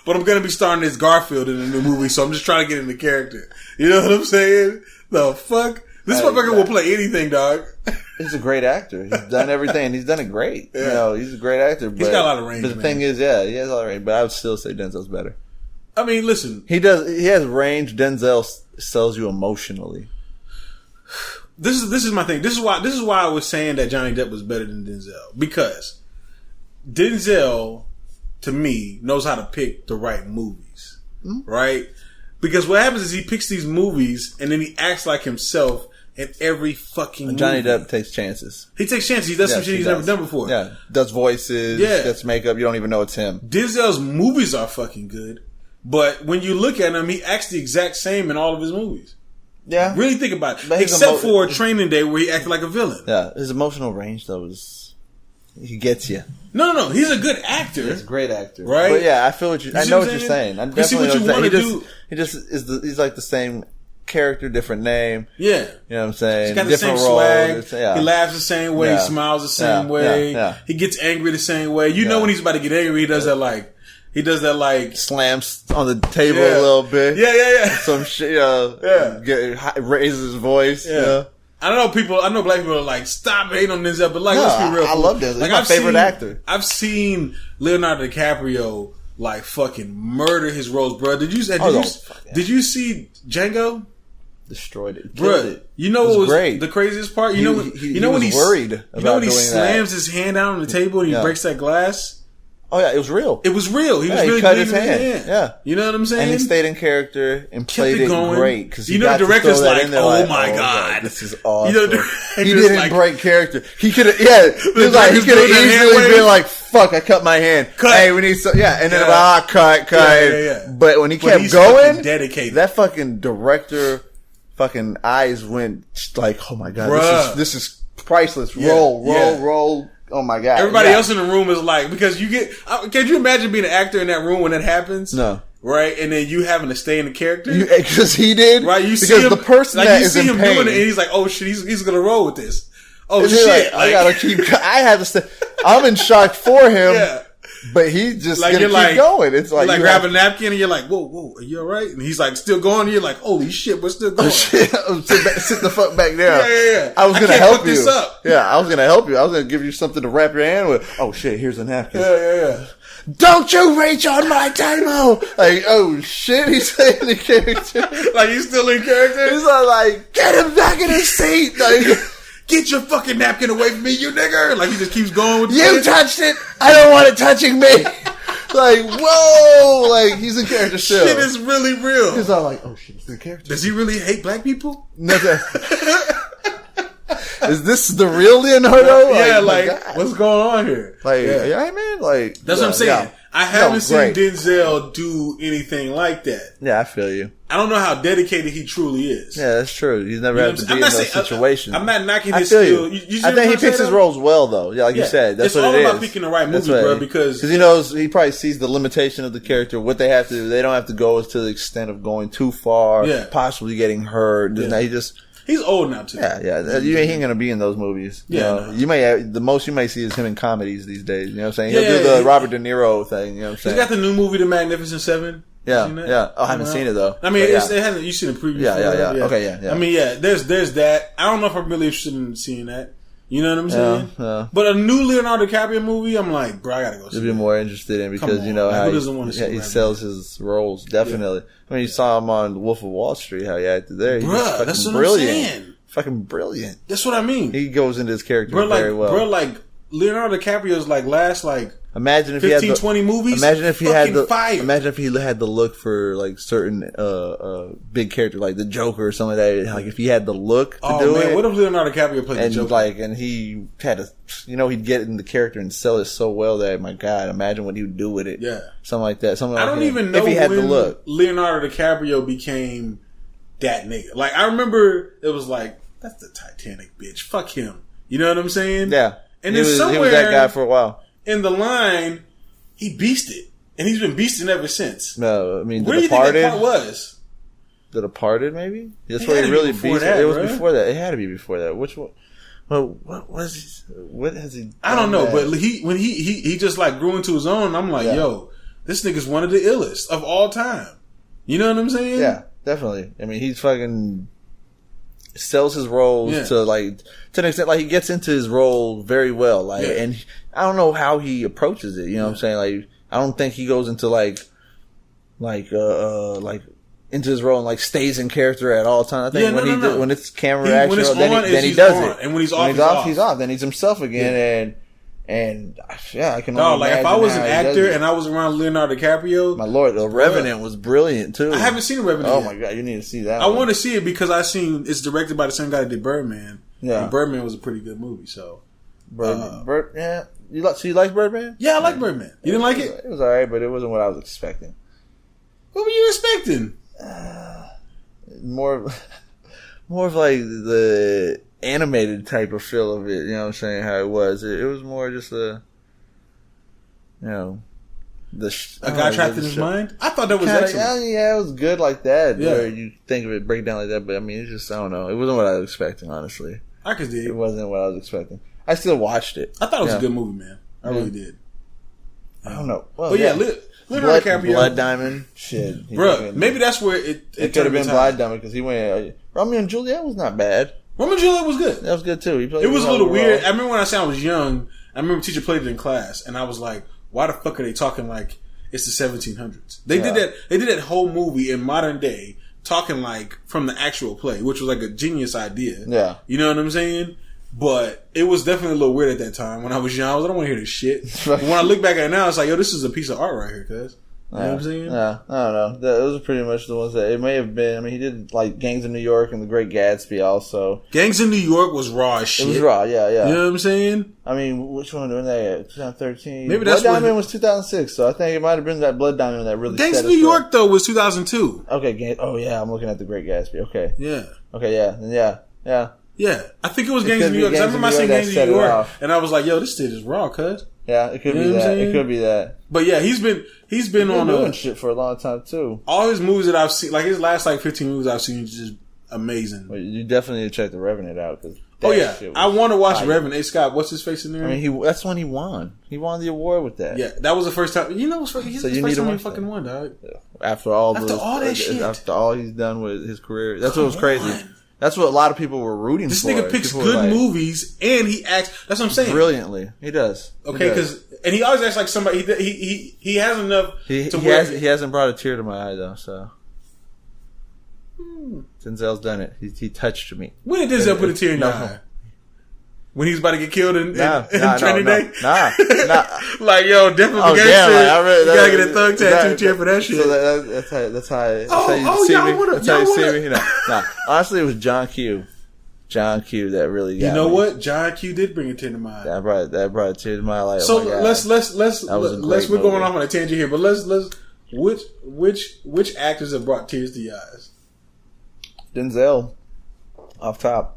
But I'm gonna be starring as Garfield in a new movie, so I'm just trying to get into character. You know what I'm saying? The fuck? This motherfucker will play anything, dog. He's a great actor. He's done everything, and he's done it great. Yeah. You know, he's a great actor. But, he's got a lot of range. But the thing is, he has a lot of range. But I would still say Denzel's better. I mean, listen, he has range. Denzel sells you emotionally. This is my thing. This is why I was saying that Johnny Depp was better than Denzel, because Denzel, to me, knows how to pick the right movies, right? Because what happens is he picks these movies and then he acts like himself in every fucking movie. Johnny Depp takes chances. He takes chances. He does some shit he's never done before. Yeah, does voices. Yeah, does makeup. You don't even know it's him. Denzel's movies are fucking good, but when you look at him, he acts the exact same in all of his movies. Yeah, really think about it. Except for Training Day, where he acted like a villain. Yeah, his emotional range though he gets you. No, he's a good actor. He's a great actor, right? But yeah, I feel what I know what you're saying. I definitely know what you're saying. He just is he's like the same character, different name. Yeah, you know what I'm saying. He's got different the same swag. He laughs the same way. He smiles the same way. He gets angry the same way. You know when he's about to get angry, he does that like. He does that like slams on the table a little bit. Yeah. Some shit. Raises his voice. Yeah. I know black people are like, stop hating on Denzel, but like, let's be real. I love Denzel. He's my favorite actor. I've seen Leonardo Dicaprio like fucking murder his roles, bro. Did you see Django? Destroyed it, bro. You know what was great. The craziest part? You know when he worried. You know when he slams his hand down on the table and he breaks that glass. Oh yeah, it was real. It was real. He was really cut bleeding his hand. Yeah, you know what I'm saying. And he stayed in character and played it great because you know the director's like, oh my god, this is awesome. You know, he didn't break character. He could have, he could have easily been like, fuck, I cut my hand. Hey, we need some, and then cut. Yeah. But when he kept going, dedicated. That fucking director, fucking eyes went like, oh my god, this is priceless. Roll. Oh my god! Everybody else in the room is like, because you get. Can you imagine being an actor in that room when that happens? No. Right, and then you having to stay in the character because he did. Right, you because see him, the person like that you is see in him pain, doing it, and he's like, "Oh shit, he's gonna roll with this." Oh and shit! I gotta keep. I had to stay. I'm in shock for him. Yeah. But he's just like, gonna keep going. It's like you grab a napkin and you're like, whoa, are you all right? And he's like, still going. And you're like, holy shit, we're still going. Oh, shit. Sit the fuck back down. Yeah. I was gonna help you. This up. Yeah, I was gonna help you. I was gonna give you something to wrap your hand with. Oh shit, here's a napkin. Yeah. Don't you reach on my table! Like, oh shit, he's saying the character. Like he's still in character. He's like, get him back in his seat. Like, get your fucking napkin away from me, you nigger! Like he just keeps going with you touched it. I don't want it touching me. Like, whoa! Like, he's in character still. Shit is really real. He's all like, oh shit, it's in character. Does he really hate black people? No, is this the real Leonardo? Yeah, like what's going on here? Like, yeah, man, like that's what I'm saying. Yeah. I haven't seen Denzel do anything like that. Yeah, I feel you. I don't know how dedicated he truly is. Yeah, that's true. He's never had to be in those situations. I'm not knocking his skill. I think he picks his roles well, though. Yeah, like you said, that's what it is. It's all about picking the right movie, bro. Because he knows, he probably sees the limitation of the character. What they have to do, they don't have to go to the extent of going too far, possibly getting hurt. Yeah. He's old now too. Yeah. You ain't gonna be in those movies. Yeah, you may the most you may see is him in comedies these days. You know what I'm saying? He'll do the Robert De Niro thing. You know what I'm saying? He's got the new movie, The Magnificent Seven. Yeah. Oh, I haven't seen it though. I mean, it hasn't. You seen the preview? Yeah. Okay, yeah. I mean, there's that. I don't know if I'm really interested in seeing that. You know what I'm saying? Yeah. But a new Leonardo Dicaprio movie, I'm like, bro, I gotta go see it. You'd be more interested in because you know how he sells his roles. Definitely. I mean, you saw him on Wolf of Wall Street, how he acted there. He's that's what brilliant. I'm saying. Fucking brilliant. That's what I mean. He goes into his character very well. Bro, like Leonardo DiCaprio's like last imagine if 15, he had 20 movies. Imagine if he had the fire. Imagine if he had the look for like certain big character like the Joker or something like that. Like if he had the look to do it. What if Leonardo DiCaprio played the Joker? And he had he'd get in the character and sell it so well that my God, imagine what he would do with it. Yeah. Something like that. Something I like don't even know if he had when the look. Leonardo DiCaprio became that nigga. Like I remember it was like, that's the Titanic bitch. Fuck him. You know what I'm saying? Yeah. And then he was that guy for a while. In the line, he beasted. And he's been beasting ever since. No, I mean, where do you think that part was? The Departed, maybe? That's where he really beasted. It was before that. It had to be before that. Which one? Well, what has he done? I don't know, but when he just like grew into his own, I'm like, yo, this nigga's one of the illest of all time. You know what I'm saying? Yeah, definitely. I mean, he's fucking sells his roles to an extent, like he gets into his role very well, and I don't know how he approaches it. You know what I'm saying? Like, I don't think he goes into like into his role and like stays in character at all times. I think when it's camera action, then he does it, and when he's off, he's off. Then he's himself again, and I can. No, like if I was an actor and I was around Leonardo DiCaprio, my lord, The Revenant was brilliant too. I haven't seen The Revenant. Oh my God, you need to see that. I want to see it because it's directed by the same guy that did Birdman. Yeah, and Birdman was a pretty good movie. So, yeah, you like Birdman? Yeah, I like Birdman. You didn't like it? It was alright, but it wasn't what I was expecting. What were you expecting? More of like the animated type of feel of it, you know what I'm saying? How it was. It was more just a guy trapped in his mind? I thought that was excellent. Yeah, it was good like that. Yeah. Where you think of it break down like that, but I mean, it's just, I don't know. It wasn't what I was expecting, honestly. I could see it. It wasn't what I was expecting. I still watched it. I thought it was a good movie, man. I really did. I don't know. Well, but Leonardo DiCaprio. Blood Diamond. Shit. Bro, maybe that's where it could have been Blood Diamond because he went. Romeo and Juliet was not bad. Romeo and Juliet was good. That was good too. It was a little weird. I remember when I was young, I remember teacher played it in class, and I was like, why the fuck are they talking like it's the 1700s? They did that. They did that whole movie in modern day, talking like from the actual play, which was like a genius idea. Yeah. You know what I'm saying? But it was definitely a little weird at that time. When I was young, I don't want to hear this shit. But when I look back at it now, it's like, yo, this is a piece of art right here, cuz. You know what I'm saying? Yeah, I don't know. Those are pretty much the ones that it may have been. I mean, he did like Gangs of New York and The Great Gatsby also. Gangs in New York was raw as shit. It was raw, yeah. You know what I'm saying? I mean, which one was that? 2013. Maybe that's Blood Diamond was 2006, so I think it might have been that Blood Diamond that really. Gangs of New York though was 2002. Okay, oh yeah, I'm looking at The Great Gatsby. Okay. Yeah. Okay, yeah. Yeah, I think it was Gangs of New York. Because I remember I seen Gangs of New York, and I was like, "Yo, this shit is raw, cuz." Yeah, it could be that. It could be that. But yeah, he's been on doing shit for a long time too. All his movies that I've seen, like his last 15 movies I've seen, is just amazing. Well, you definitely need to check The Revenant out. Cause I want to watch Revenant. Hey Scott, what's his face in there? I mean, that's when he won. He won the award with that. Yeah, that was the first time. You know, he's the first time he fucking won, dog. After all that shit, after all he's done with his career, that's what was crazy. That's what a lot of people were rooting this for. This nigga picks good movies, and he acts. That's what I'm saying. Brilliantly, he does. Okay, and he always acts like somebody. He has enough. He hasn't brought a tear to my eye though. So Denzel's done it. He touched me. When did Denzel put a tear in your eye? When he's about to get killed in Training Day? Nah. Like, yo, definitely shit. You gotta get a thug tattoo cheer for that shit. So that's how you see me. Nah, honestly, it was John Q. John Q that really got me. You know what? John Q did bring a tear to my eye. That brought a tear to my eye. Like, so we're going off on a tangent here, but which actors have brought tears to your eyes? Denzel, off top.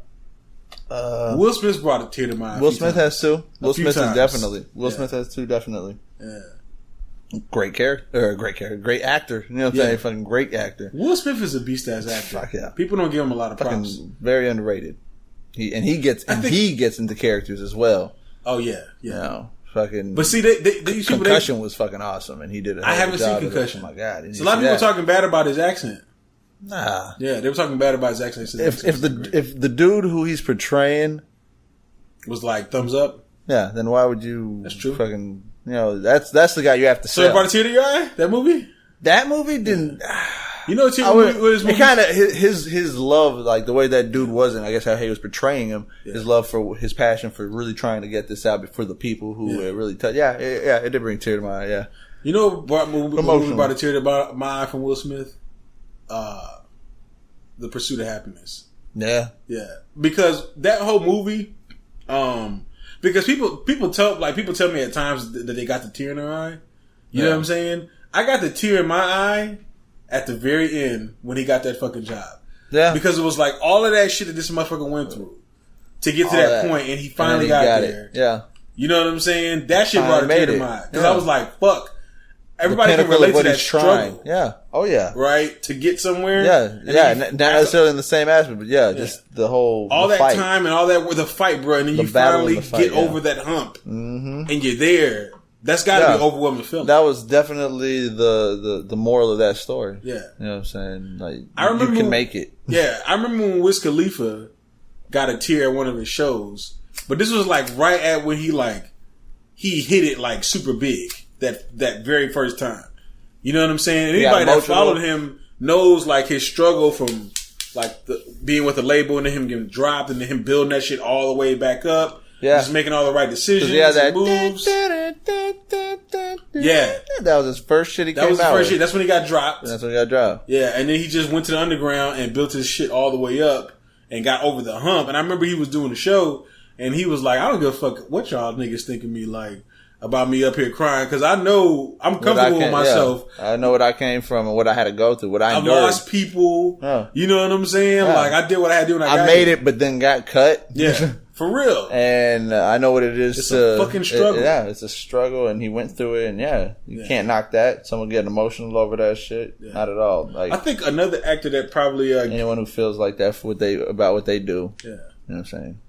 Will Smith's brought a tear to my eye. Will Smith has two. Will Smith has definitely. Will Smith has two, definitely. Yeah. Great great actor. You know what I'm saying? Fucking great actor. Will Smith is a beast ass actor. Fuck yeah. People don't give him a lot of props. Very underrated. He gets into characters as well. Oh yeah. You know, fucking. But see, Concussion was fucking awesome, and he did it. I haven't seen Concussion. Oh my god! So a lot of people talking bad about his accent. Nah. Yeah, they were talking bad about his accent. If the dude who he's portraying was like thumbs up, yeah, then why would you? That's true. Fucking, that's the guy you have to. So it brought a tear to your eye? That movie? That movie didn't. You know, it kind of his love, like the way that dude wasn't. I guess how he was portraying him, his love for his passion for really trying to get this out for the people who it really touched. Yeah, it did bring a tear to my eye. Yeah. You know what brought a tear to my eye from Will Smith? The Pursuit of Happiness. Yeah. Because that whole movie, because people tell me at times that they got the tear in their eye. You know what I'm saying? I got the tear in my eye at the very end when he got that fucking job. Yeah. Because it was like all of that shit that this motherfucker went through to get to that point, and he finally got there. Yeah. You know what I'm saying? That shit brought a tear to my eye. Because I was like, fuck. Everybody can relate to that struggle. Yeah. Oh, yeah. Right? To get somewhere. Yeah. Not necessarily in the same aspect, but just the whole all that fight. Time and all that with the fight, bro. And then you finally get over that hump. Mm-hmm. And you're there. That's got to be overwhelming feeling. That was definitely the moral of that story. Yeah. You know what I'm saying? Like, you can make it. Yeah. I remember when Wiz Khalifa got a tear at one of his shows. But this was like right at when he hit it like super big. That very first time. You know what I'm saying? Anybody that followed him knows like his struggle from like being with the label and then him getting dropped and then him building that shit all the way back up. Yeah. Just making all the right decisions and moves. Yeah. That was his first shit he came out with. That was his first shit. That's when he got dropped. Yeah. And then he just went to the underground and built his shit all the way up and got over the hump. And I remember he was doing the show and he was like, I don't give a fuck what y'all niggas think of me like. About me up here crying because I know I'm comfortable with myself. Yeah. I know what I came from and what I had to go through, what I endured. I lost people. You know what I'm saying? Yeah. Like I did what I had to do. And I made it, but then got cut. Yeah, for real. And I know what it is. It's a fucking struggle. It's a struggle, and he went through it. And you can't knock that. Someone getting emotional over that shit, not at all. Like I think another actor that probably anyone who feels like that for about what they do. Yeah, you know what I'm saying.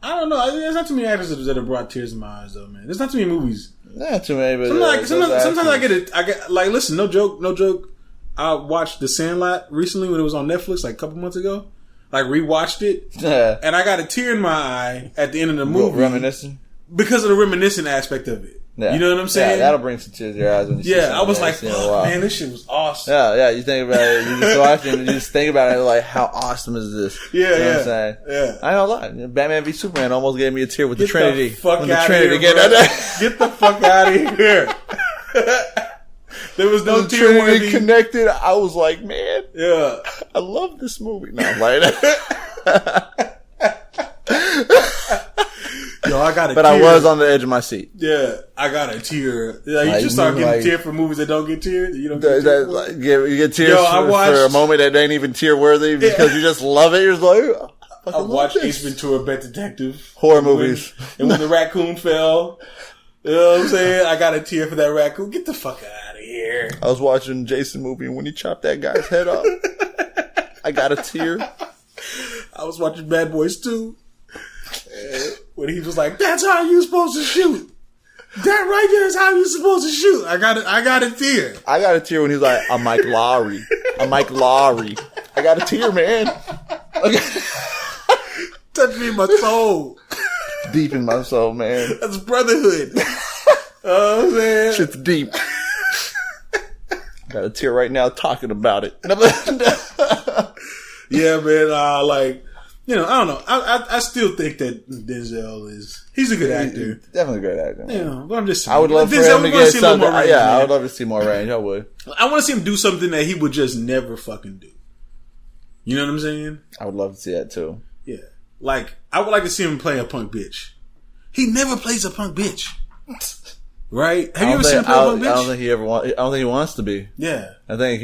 I don't know. There's not too many actors that have brought tears in my eyes, though, man. There's not too many movies. Not too many, but sometimes I get like, listen, no joke. I watched The Sandlot recently when it was on Netflix, like a couple months ago. Like rewatched it, and I got a tear in my eye at the end of the movie, reminiscing because of the reminiscent aspect of it. Yeah. You know what I'm saying? Yeah, that'll bring some tears to your eyes when you see something. I was like, fuck, man, this shit was awesome. Yeah, you think about it, you just watch it and you just think about it like, how awesome is this? Yeah, you know what I'm saying? Yeah. I ain't gonna lie. Batman v Superman almost gave me a tear with the Trinity. Get the fuck when out the Trinity of here, Get the fuck out of here. There was no tear Trinity connected. I was like, man, yeah, I love this movie. No, like yo, I got a but tear. I was on the edge of my seat. Yeah, I got a tear. Like, you just start getting tear for movies that don't get tears. You don't get tears. You get tears for a moment that ain't even tear worthy because you just love it. You're just like, I watched Ace Ventura: Pet Detective. Horror movies. And when the raccoon fell, you know what I'm saying? I got a tear for that raccoon. Get the fuck out of here. I was watching Jason movie and when he chopped that guy's head off, I got a tear. I was watching Bad Boys 2. When he was like, "That's how you supposed to shoot. That right there is how you supposed to shoot." I got a tear. I got a tear when he was like, "I'm Mike Lowry. I'm Mike Lowry." I got a tear, man. Touch me in my soul. Deep in my soul, man. That's brotherhood. Oh man, shit's deep. Got a tear right now talking about it. Yeah, man. Like, you know, I don't know. I still think that Denzel he's a good actor. Definitely a great actor. Yeah, but I'm just saying. I would love for him to get something. I would love to see more range. I would. I want to see him do something that he would just never fucking do. You know what I'm saying? I would love to see that too. Yeah. Like, I would like to see him play a punk bitch. He never plays a punk bitch. Right? Have you ever seen him play a punk bitch? I don't think he ever wants. I don't think he wants to be. Yeah. I think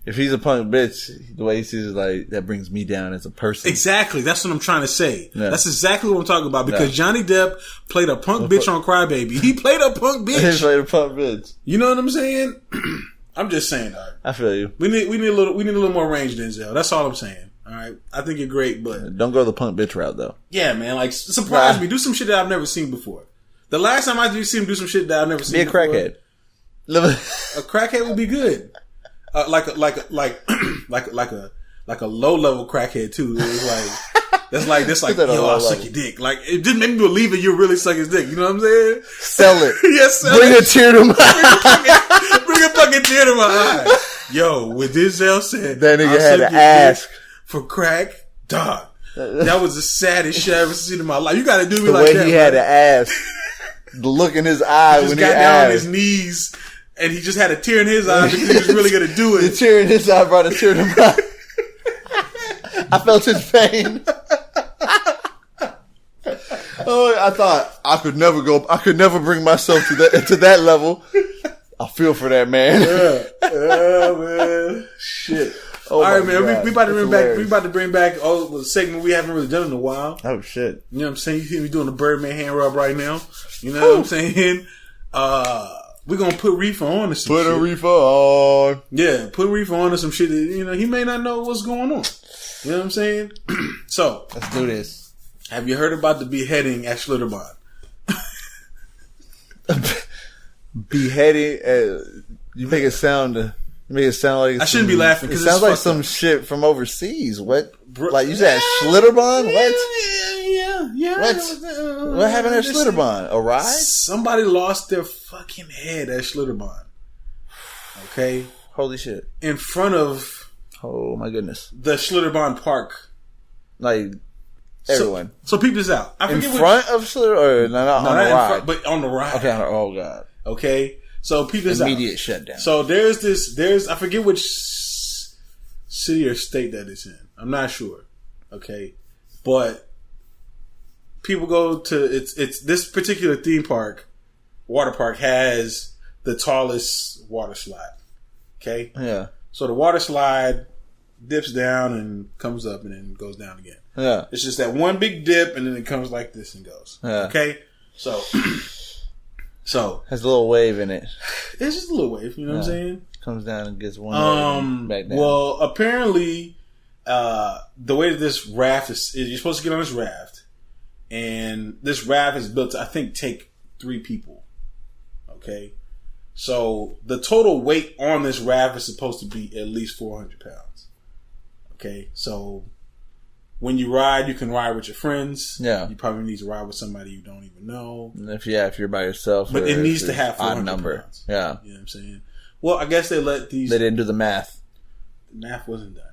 if he's a punk bitch, the way he sees it, like, that brings me down as a person. Exactly. That's what I'm trying to say. Yeah. That's exactly what I'm talking about. Because Johnny Depp played a punk bitch on Crybaby. He played a punk bitch. He played a punk bitch. You know what I'm saying? I'm just saying, dog. I feel you. We need a little more range, Denzel. That's all I'm saying. All right. I think you're great, but don't go the punk bitch route though. Yeah, man. Like, surprise me. Do some shit that I've never seen before. The last time I see him do some shit that I've never seen before. Be a crackhead. A crackhead would be good. Like a low level crackhead too. It's like that's like yo, I'll suck your dick. Like, it didn't make me believe that you really suck his dick. You know what I'm saying? Sell it. Yes, bring a tear to my eye. Bring a fucking tear to my eye. Yo, when Denzel said that nigga had to ask for crack, dog. That was the saddest shit I ever seen in my life. You got to do me like that. The way he had to ask. The look in his eye when he got down on his knees, and he just had a tear in his eye because he was really gonna do it. The tear in his eye brought a tear to my. I felt his pain. Oh, I thought I could never bring myself to that level. I feel for that man. Yeah, man. Shit. Oh, all right, man. We about to bring hilarious. back. We about to bring back the segment we haven't really done in a while. Oh shit! You know what I'm saying? You see me doing the Birdman hand rub right now. You know what I'm saying? We're gonna put Reefer on to some shit. Put a Reefer on. Yeah, put Reefer on to some shit that, he may not know what's going on. You know what I'm saying? So let's do this. Have you heard about the beheading at Schlitterbahn? Beheading? You make it sound like I shouldn't be laughing. It sounds like some shit from overseas. What? Like you said, Schlitterbahn? What? Yeah. What happened at Schlitterbahn? A ride? Somebody lost their fucking head at Schlitterbahn. Okay. Holy shit! In front of. Oh my goodness. The Schlitterbahn Park. Like everyone. So peep this out. I in front of Schlitterbahn, or not on the ride, front, but on the ride. Okay. Oh god. Okay. So peep this Immediate shutdown. So there's I forget which city or state that it's in. I'm not sure. Okay. But people go to it's this particular theme park, water park, has the tallest water slide. Okay? Yeah. So the water slide dips down and comes up and then goes down again. Yeah. It's just that one big dip and then it comes like this and goes. Yeah. Okay? So has a little wave in it. It's just a little wave, you know what I'm saying? Comes down and gets one and back down. Well, apparently, the way that this raft is you're supposed to get on this raft, and this raft is built to, I think, take 3 people. Okay? So the total weight on this raft is supposed to be at least 400 pounds. Okay? So when you ride, you can ride with your friends. Yeah. You probably need to ride with somebody you don't even know. And if you're by yourself. But it needs to have 400 odd number. pounds. Yeah. You know what I'm saying? Well, I guess they let these... They didn't do the math. The math wasn't done.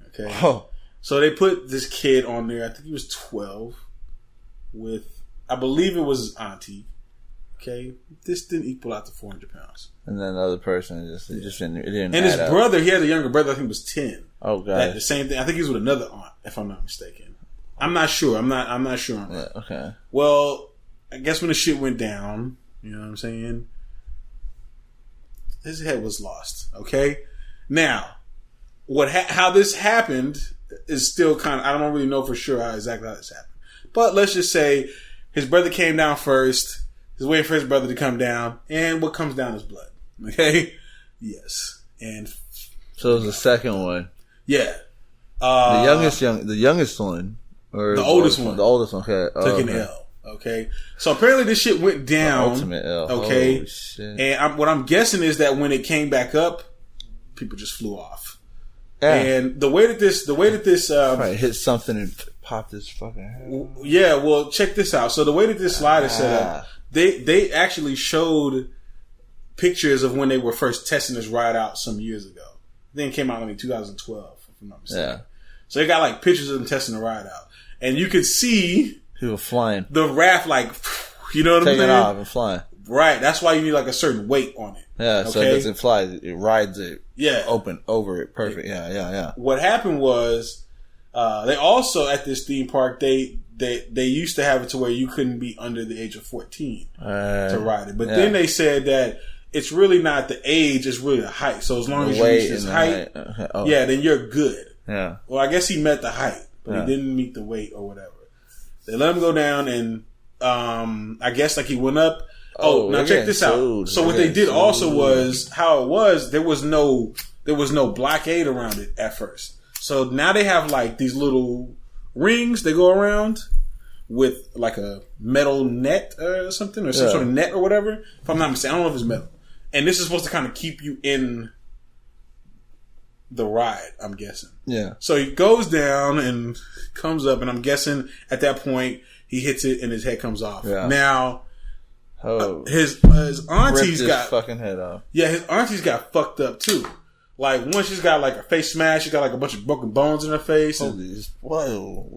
Okay? Oh. So they put this kid on there, I think he was 12, with, I believe it was his auntie. Okay? This didn't equal out to 400 pounds. And then the other person, it didn't And his brother, he had a younger brother, I think he was 10. Oh, God. The same thing. I think he was with another aunt, if I'm not mistaken. I'm not sure. I'm not sure on that. Okay. Well, I guess when the shit went down, you know what I'm saying? His head was lost. Okay? Now, how this happened is still kind of, I don't really know for sure exactly how this happened. But let's just say his brother came down first. He's waiting for his brother to come down. And what comes down is blood. Okay? Yes. And so it was the second one. Yeah. The youngest one. Or the oldest one. The oldest one. Okay. Took an L. Okay. So apparently this shit went down. The ultimate L. Okay. Holy shit. And what I'm guessing is that when it came back up, people just flew off. Yeah. And the way that this probably hit something and popped his fucking head. Yeah, well, check this out. So the way that this slide is set up, they actually showed pictures of when they were first testing this ride out some years ago. I think it came out in 2012, if I'm not mistaken. Yeah. So they got like pictures of them testing the ride out. And you could see people flying. The raft, like, you know what I'm saying? Taking off and flying. Right. That's why you need like a certain weight on it. Yeah, okay? So it doesn't fly. It rides it. Yeah. Open over it. Perfect. Yeah. What happened was, they also, at this theme park, they used to have it to where you couldn't be under the age of 14 to ride it. But then they said that it's really not the age, it's really the height. So as long as you reach this height, then you're good. Yeah. Well, I guess he met the height, but he didn't meet the weight or whatever. They let him go down, and I guess like he went up. Now check this out. So what they did also was how it was. There was no blockade around it at first. So now they have like these little rings they go around with like a metal net or something, or some sort of net or whatever. If I'm not mistaken, I don't know if it's metal. And this is supposed to kind of keep you in the ride, I'm guessing. Yeah. So he goes down and comes up, and I'm guessing at that point he hits it and his head comes off. Yeah. Now, his auntie's got fucking head off. Yeah, his auntie's got fucked up too. Like, one, she's got like a face smash. She got like a bunch of broken bones in her face. Whoa.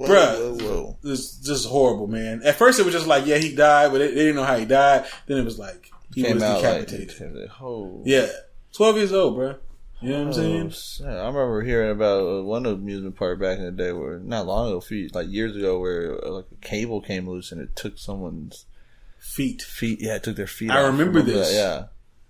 It's just horrible, man. At first, it was just like, yeah, he died, but they didn't know how he died. Then it was like he was decapitated. Yeah, 12 years old, bro. You know what I'm saying? I remember hearing about one amusement park back in the day, where not long ago, like years ago, where like a cable came loose and it took someone's feet. Yeah, it took their feet. I remember this. Yeah.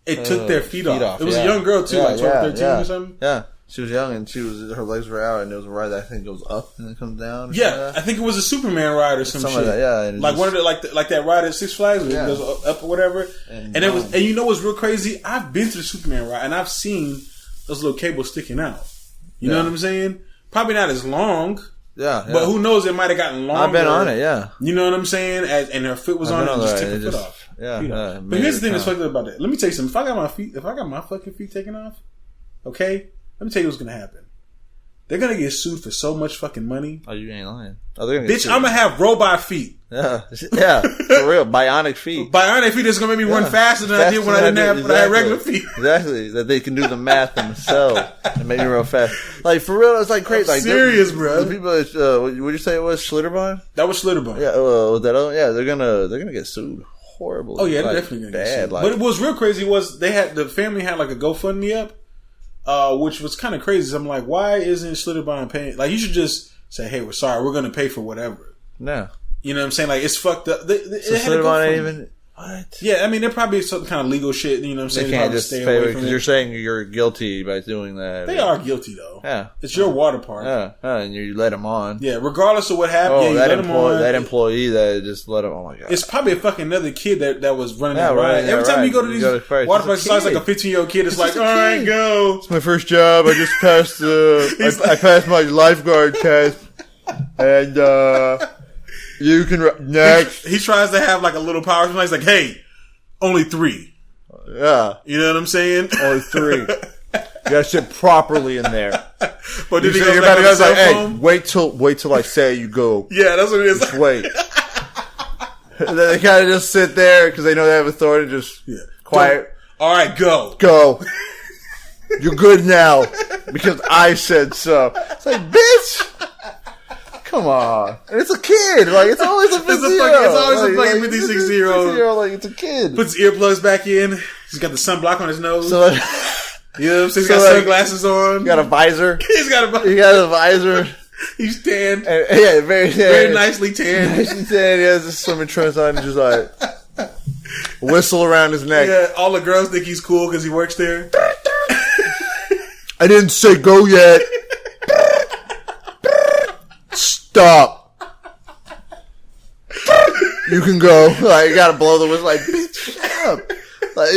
It took their feet off. It was a young girl too, like 12, 13 or something. Yeah, she was young and her legs were out, and there was a ride that I think goes up and then comes down. Yeah, I think it was a Superman ride or some shit. Like that, yeah, like one of the like that ride at Six Flags where it goes up or whatever. And it was, and you know what's real crazy? I've been to the Superman ride and I've seen those little cables sticking out. You know what I'm saying? Probably not as long. Yeah. But who knows? It might have gotten longer. I've been on it, yeah. You know what I'm saying? And her foot was on it and just took her foot off. Yeah. But here's the thing that's fucked up about that. Let me tell you something. If I got my fucking feet taken off, okay? Let me tell you what's gonna happen. They're gonna get sued for so much fucking money. Oh, you ain't lying. Oh, they're gonna bitch, I'm gonna have robot feet. Yeah, for real. Bionic feet. Bionic feet is gonna make me run faster than I did when I had regular feet. Exactly. That they can do the math themselves and make me real fast. Like, for real, it's like crazy. Like, serious, bro. The people, what did you say it was? Schlitterbahn? That was Schlitterbahn. Yeah, they're gonna get sued. Horrible. Oh yeah, they're definitely gonna get sued. But what was real crazy was the family had like a GoFundMe up, which was kind of crazy. So I'm like, why isn't Schlitterbahn paying? Like, you should just say, hey, we're sorry, we're gonna pay for whatever. No. You know what I'm saying? Like, it's fucked up. So Schlitterbahn ain't even... What? Yeah, I mean, they're probably some kind of legal shit. You know what I'm saying? They can't just stay away because you're saying you're guilty by doing that. They are guilty though. Yeah, it's your water park. Yeah, and you let them on. Yeah, regardless of what happened. Oh, you that let them on. That employee that just let him. Oh my god! It's probably a fucking another kid that was running that ride. Every time you go to these water parks, it's like a 15-year-old kid. It's like, all right, go. It's my first job. I just passed. I passed my lifeguard test, and you can next. He tries to have like a little power. He's like, hey. Only 3. Yeah. You know what I'm saying? Only 3. You gotta sit properly in there. But did he You're go about back to on the go like, cell hey, phone? wait till I say you go. Yeah, that's what it is. Just wait. And then they kind of just sit there because they know they have authority. Just quiet. All right, go. Go. You're good now because I said so. It's like, bitch. Come on. And it's a kid. Like, it's always a 50-year-old. It's always a fucking 56-year-old. Like, it's a kid. Puts earplugs back in. He's got the sunblock on his nose. So, you know what I'm saying? He's so got like, sunglasses on. Got a visor. He's got a visor. He got a visor. He's tanned. And, yeah, very nicely tanned. Nicely tanned. He has his swimming trunks on and just like whistle around his neck. Yeah, all the girls think he's cool because he works there. I didn't say go yet. Stop. You can go. Like, you gotta blow the whistle. Like, bitch, shut up. Like,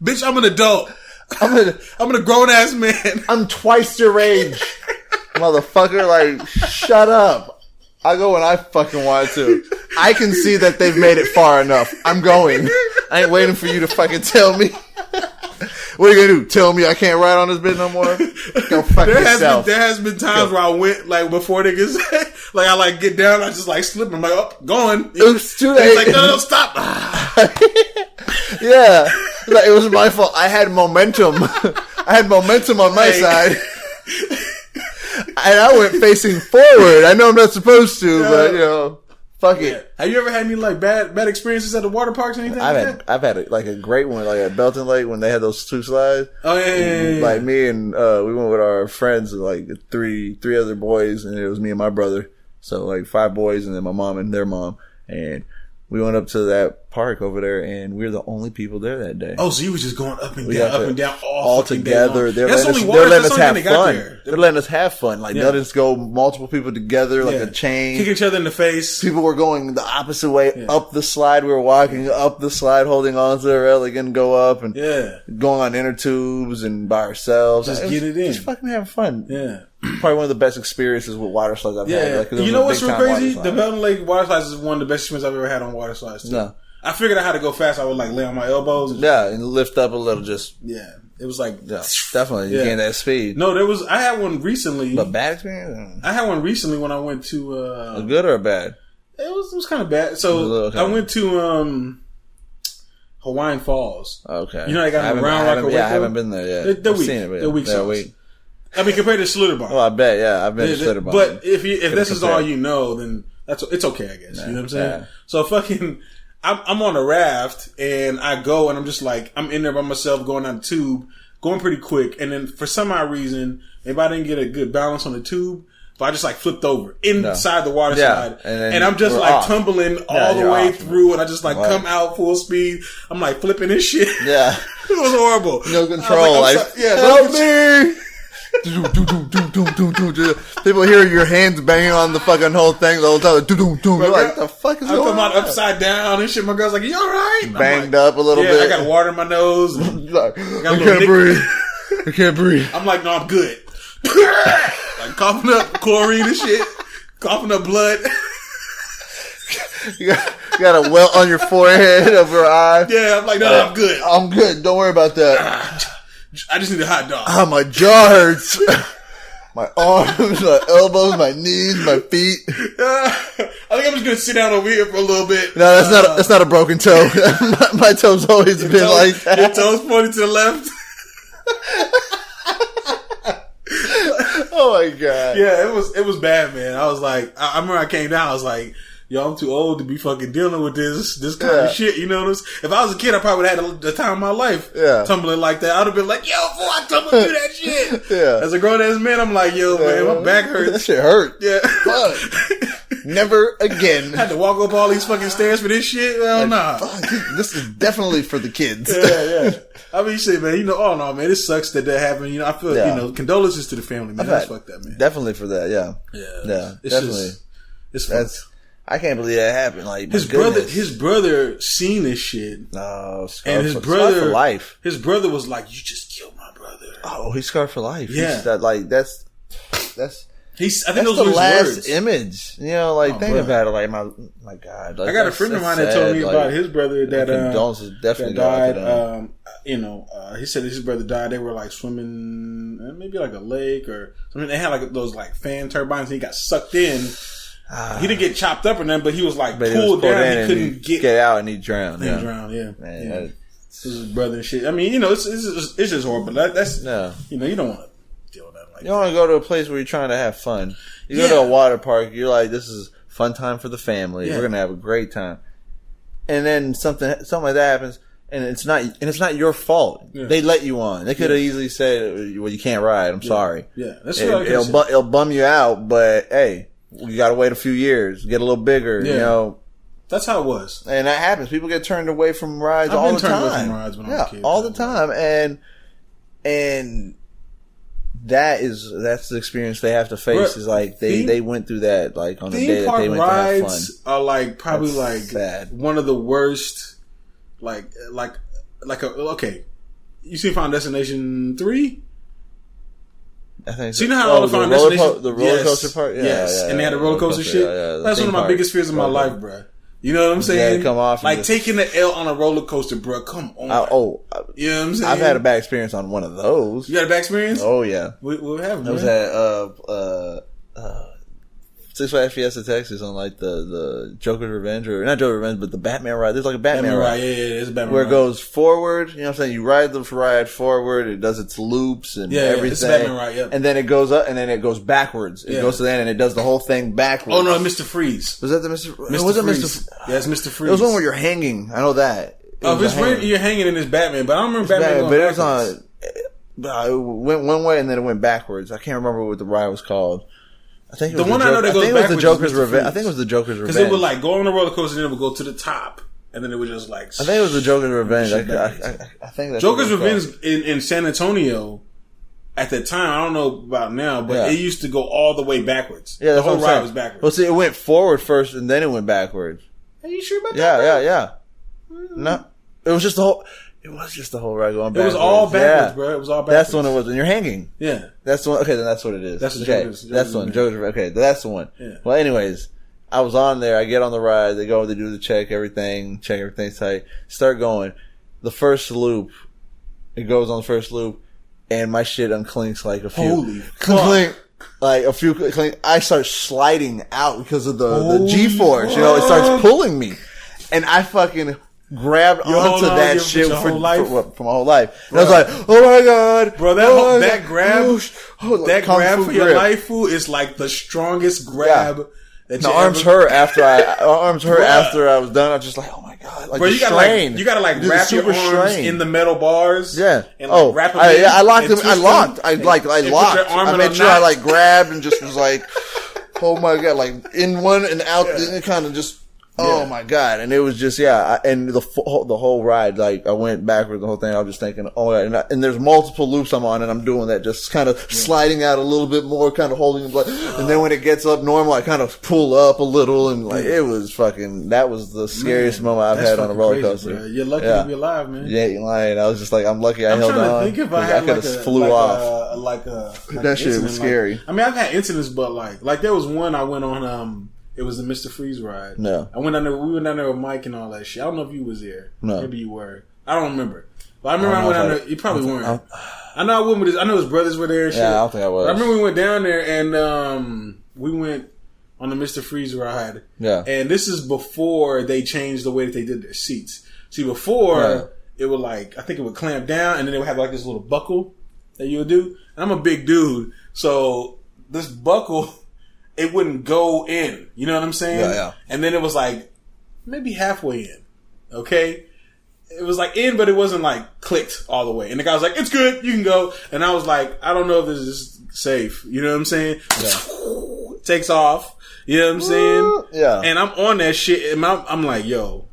bitch, I'm an adult. I'm a grown ass man. I'm twice your age, motherfucker. Like, shut up. I go when I fucking want to. I can see that they've made it far enough. I'm going. I ain't waiting for you to fucking tell me. What are you gonna do? Tell me I can't ride on this bitch no more? Go fuck yourself. There has been times where I went, like, before niggas, like, I, like, get down, I just, like, slip. I'm like, oh, going. It's too late. He's like, no, stop. Yeah. Like, it was my fault. I had momentum. I had momentum on my side. And I went facing forward. I know I'm not supposed to, but, you know. Fuck it. Have you ever had any like bad experiences at the water parks or anything? I've had a great one, like at Belton Lake when they had those two slides. Oh yeah. Like me and we went with our friends, like three other boys, and it was me and my brother. So like 5 boys and then my mom and their mom, and we went up to that park over there, and we were the only people there that day. Oh, so you was just going up and down, all together. They're letting us have fun. They're letting us have fun. Like, letting us go multiple people together, like a chain. Kick each other in the face. People were going the opposite way up the slide. We were walking up the slide, holding on to the rail, again, go up, and going on inner tubes and by ourselves. Just get it in. Just fucking having fun. Yeah. Probably one of the best experiences with water slides I've had. Like, you know what's real crazy? The Belton Lake water slides is one of the best experiences I've ever had on water slides, too. No. I figured out how to go fast. I would like lay on my elbows. And lift up a little just. Yeah. It was like. Yeah, definitely. You gain that speed. No, I had one recently. But bad experience? I had one recently when I went to. A good or a bad? It was kind of bad. So I went to Hawaiian Falls. Okay. You know they got a round rock away. Yeah, I haven't been there yet. They're weak. They're weak. I mean, compared to Schlitterbahn. Oh, I bet. Yeah, I've been to Schlitterbahn. But if this is all you know, then it's okay, I guess. You know what I'm saying? Yeah. So fucking, I'm on a raft and I go and I'm just like, I'm in there by myself going down the tube, going pretty quick. And then for some odd reason, maybe I didn't get a good balance on the tube, but I just like flipped over inside the water slide. And I'm just like tumbling all the way through and I just like come out full speed. I'm like flipping this shit. Yeah. It was horrible. No control. Help me! People hear your hands banging on the fucking whole thing the whole time. You're like, the fuck is going on? I'm out upside down and shit. My girl's like, you alright? Banged up a little bit. I got water in my nose. Like, I can't breathe. I can't breathe. I'm like, no, I'm good. Like coughing up chlorine and shit. Coughing up blood. You got a welt on your forehead, over your eye. Yeah, I'm like, no, I'm good. I'm good. Don't worry about that. I just need a hot dog. My jaw hurts. My arms, my elbows, my knees, my feet. I think I'm just gonna sit down over here for a little bit. No, that's not a broken toe. my toe's always been like that. Your toe's pointing to the left. Oh my god. Yeah, it was bad, man. I was like, I remember I came down. I was like, yo, I'm too old to be fucking dealing with this kind of shit. You know what I'm saying? If I was a kid, I probably would have had the time of my life tumbling like that. I'd have been like, yo, before I tumble through that shit. As a grown ass man, I'm like, yo, man, my back hurts. That shit hurt. Yeah. Fuck. Never again. I had to walk up all these fucking stairs for this shit. Well, nah. Fuck, this is definitely for the kids. Yeah. I mean, shit, man. You know, oh no, man. It sucks that happened. You know, I feel, you know, condolences to the family, man. That's fucked up, man. Definitely for that. Yeah. It's definitely. It's I can't believe that happened. Like his brother seen this shit. No, and his brother for life. His brother was like, "You just killed my brother." Oh, he's scarred for life. Yeah, that's I think that's those the were his last words. image. You know, like think bro. about it. Like my God. Like, I got a friend of mine that told me about his brother that condolences definitely died. go He said his brother died. They were like swimming, maybe like a lake or something. They had like those like fan turbines. And he got sucked in. He didn't get chopped up or nothing, but he was like pulled down. He couldn't get out, and he drowned. He drowned. Yeah, man. Yeah. This is his brother and shit. I mean, it's just horrible. That's you don't want to deal with that. Like you don't want to go to a place where you're trying to have fun. You go to a water park. You're like, this is fun time for the family. We're gonna have a great time. And then something like that happens, and it's not your fault. Yeah. They let you on. They could have easily said, "Well, you can't ride. I'm sorry." Yeah, that's it'll bum you out, but hey, you got to wait a few years, get a little bigger. Yeah. You know, that's how it was, and that happens. People get turned away from rides all the time. Away from rides when I was a kid, all the time, and that's the experience they have to face. Is like they went through that like on the day that they went to have fun. Are like probably that's like sad. One of the worst. Okay, you see Final Destination 3? I think so. You know how all the Final Destination the roller coaster part, and they had the roller coaster shit. That's one of my biggest fears in my life, bro. You know what I'm saying? Yeah, come off like taking the L on a roller coaster, bro. Come on. You know what I'm saying? I've had a bad experience on one of those. You had a bad experience? Oh yeah. What happened? It was at Six Flags Fiesta, Texas, on like the Joker's Revenge, or not Joker's Revenge, but the Batman ride. There's like a Batman ride. Yeah, it's a Batman where ride. It goes forward. You know what I'm saying? You ride the ride forward. It does its loops and everything. It's a Batman ride. Yep. And then it goes up, and then it goes backwards. It goes to the end, and it does the whole thing backwards. Oh no, Mr. Freeze. Was that the Mr. It wasn't Mr. Yeah, it's Mr. Freeze. It was one where you're hanging. I know that. You're hanging in this Batman, but I don't remember Batman going backwards. It went one way and then it went backwards. I can't remember what the ride was called. I think it was the one I know that goes backwards. The Joker's Revenge. I think it was the Joker's Revenge. Because it would like go on the roller coaster and then it would go to the top, and then it would just like. I think it was the Joker's Revenge. I think that's Joker's Revenge in San Antonio at the time. I don't know about now, but it used to go all the way backwards. Yeah, the whole ride was backwards. Well, see, it went forward first and then it went backwards. Are you sure about that? Yeah. No, it was just the whole. It was just the whole ride going backwards. It was all backwards, bro. It was all backwards. That's when it was. And you're hanging. Yeah. That's the one. Okay, then that's what it is. That's the Joker's. That's the one. Joker's. Okay, that's the one. Yeah. Well, anyways, I was on there. I get on the ride. They go. They do the check everything's tight. Start going. The first loop. It goes on the first loop, and my shit unclinks like a few. Holy clink. Like a few clink. I start sliding out because of the G-force. You know, it starts pulling me, and I fucking grabbed onto that shit for my whole life. And I was like, oh my God. Bro, that grab for your life, fool, is like the strongest grab that my arms hurt after after I was done. I was just like, oh my God. Like, bro, you gotta wrap your arms in the metal bars. Yeah. And wrap them in. I locked them. I locked. I made sure I like grabbed and just was like, oh my God. Like in one and out. And it kind of just, oh my God. And it was just, and the whole ride, like I went backwards the whole thing. I was just thinking, oh yeah. And there's multiple loops I'm on and I'm doing that, just kind of sliding out a little bit more, kind of holding the and then when it gets up normal, I kind of pull up a little and like, it was fucking, that was the scariest moment I've had on a roller coaster. Crazy, you're lucky to be alive, man. Yeah, you're lying. I was just like, I'm lucky I held on. Think if I could have flew off. That shit was scary. I mean, I've had incidents, but like there was one I went on, it was the Mr. Freeze ride. No. I went down there. We went down there with Mike and all that shit. I don't know if you was there. No. Maybe you were. I don't remember. But I remember I went down there. You probably weren't. I know I went with I know his brothers were there and shit. Yeah, I don't think I was. But I remember we went down there and we went on the Mr. Freeze ride. Yeah. And this is before they changed the way that they did their seats. See, before it would like, I think it would clamp down and then it would have like this little buckle that you would do. And I'm a big dude. So this buckle, it wouldn't go in. You know what I'm saying? Yeah. And then it was like maybe halfway in. Okay? It was like in, but it wasn't like clicked all the way. And the guy was like, it's good, you can go. And I was like, I don't know if this is safe. You know what I'm saying? Yeah. Takes off. You know what I'm saying? Yeah. And I'm on that shit. And I'm like, yo,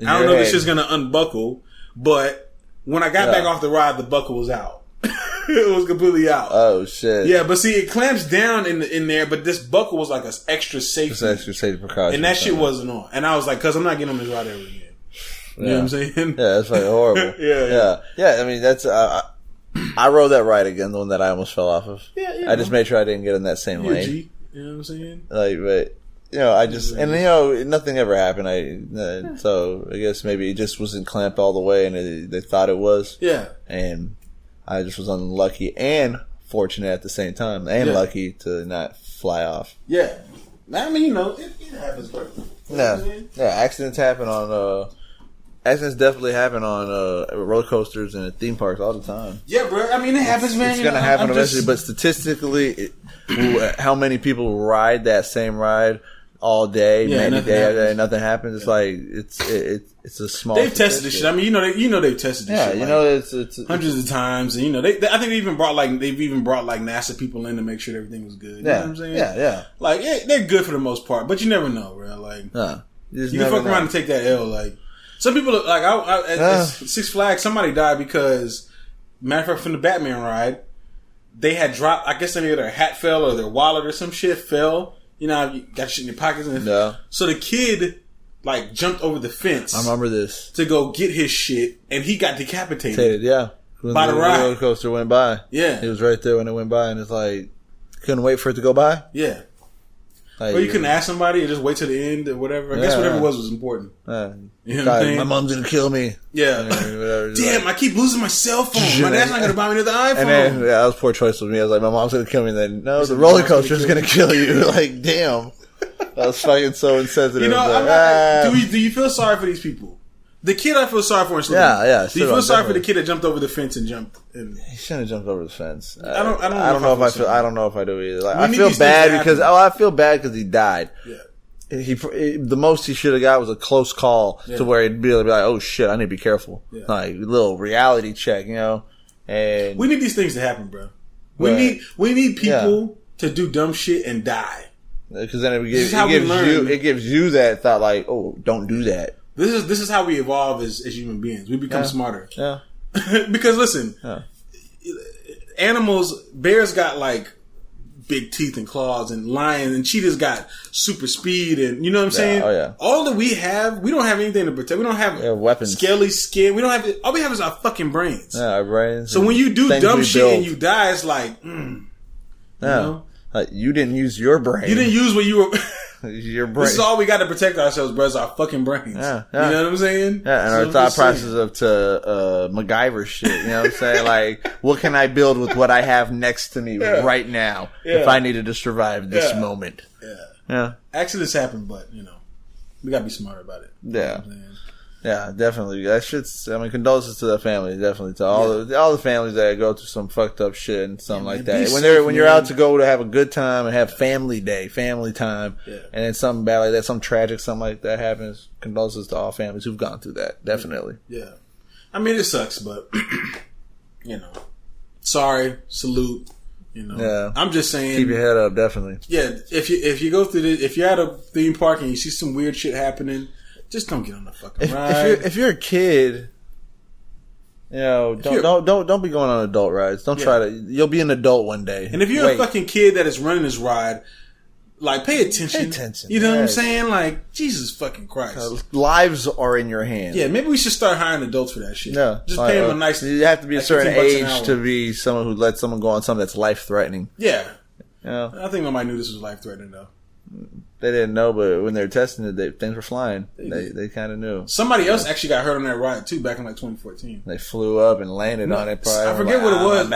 I don't know if this shit's going to unbuckle. But when I got back off the ride, the buckle was out. It was completely out. Oh shit! Yeah, but see, it clamps down in there. But this buckle was like an extra safety, precaution, and that shit wasn't on. And I was like, "Cause I'm not getting on this ride ever again." You know what I'm saying? Yeah, that's like horrible. Yeah. I mean, that's I rode that ride again, the one that I almost fell off of. Yeah, I just made sure I didn't get in that same lane. G, you know what I'm saying? Like, but I just nothing ever happened. So I guess maybe it just wasn't clamped all the way, and they thought it was. Yeah, and I just was unlucky and fortunate at the same time, and lucky to not fly off. Yeah, I mean, it happens, bro. Accidents happen on. Accidents definitely happen on roller coasters and at theme parks all the time. Yeah, bro. I mean, it happens, man. It's gonna happen eventually, but statistically, how many people ride that same ride all day, many days, and nothing happens? It's like it's a small. They've tested this shit. I mean, they've tested this shit. It's hundreds of times, and I think they've even brought NASA people in to make sure everything was good. You know what I'm saying? Yeah. Like they're good for the most part, but you never know, bro. Like you can fuck around and take that L. Like some people, like at Six Flags, somebody died because, matter of fact, from the Batman ride, they had dropped. I guess either their hat fell or their wallet or some shit fell. You know, you got shit in your pockets. So the kid jumped over the fence. I remember this to go get his shit, and he got decapitated. By the ride. Roller coaster went by. Yeah, he was right there when it went by, and it's like couldn't wait for it to go by. Yeah. Or you couldn't ask somebody and just wait till the end or whatever. I guess whatever it was important. You know what I'm saying? My mom's gonna kill me. Yeah. Damn, I keep losing my cell phone. My dad's not gonna buy me another iPhone. And then, that was poor choice with me. I was like, my mom's gonna kill me. And then, no, the roller coaster's gonna kill you. Like, damn. That was fucking so insensitive. You know, do you feel sorry for these people? The kid I feel sorry for. Do you feel sorry for the kid that jumped over the fence and jumped? He shouldn't have jumped over the fence. I don't know if I do either. Like, I feel bad because he died. Yeah. The most he should have got was a close call to where he'd be like, oh shit, I need to be careful. Yeah. Like a little reality check, And we need these things to happen, bro. We need people to do dumb shit and die. Because then it gives you that thought, like, oh, don't do that. This is how we evolve as human beings. We become smarter. Yeah. Because listen, animals, bears got big teeth and claws, and lions and cheetahs got super speed, and you know what I'm saying? Oh yeah. All that we don't have anything to protect. We don't have weapons, scaly skin. We don't have. All we have is our fucking brains. Yeah, our brains. So when you do dumb shit and you die, it's like, you know? You didn't use your brain. You didn't use what you were. Your brain. This is all we got to protect ourselves, bro. Is our fucking brains. Yeah. You know what I'm saying? Yeah, and our thought process to MacGyver shit. You know what I'm saying? Like, what can I build with what I have next to me right now if I needed to survive this moment? Yeah. Accidents happen, but we gotta be smarter about it. Yeah. Yeah, definitely. That shit's. I mean, condolences to the family, definitely to all the families that go through some fucked up shit and something like that. When you're out to go to have a good time and have family time, and then something bad like that, some tragic something like that happens. Condolences to all families who've gone through that. Definitely. Yeah, I mean it sucks, but sorry, salute. I'm just saying, keep your head up. Definitely. Yeah, if you go through this, if you're at a theme park and you see some weird shit happening. Just don't get on the fucking ride. If you're a kid, don't be going on adult rides. Don't try to. You'll be an adult one day. And if you're a fucking kid that is running this ride, pay attention. Pay attention. You know what I'm saying? Like, Jesus fucking Christ. Lives are in your hands. Yeah, maybe we should start hiring adults for that shit. Yeah, just pay them a nice. You have to be a certain age to be someone who lets someone go on something that's life threatening. Yeah. I think nobody knew this was life threatening though. They didn't know, but when they were testing it, things were flying. They kind of knew. Somebody else actually got hurt on that ride too, back in 2014. They flew up and landed on it. Probably. I forget what it was,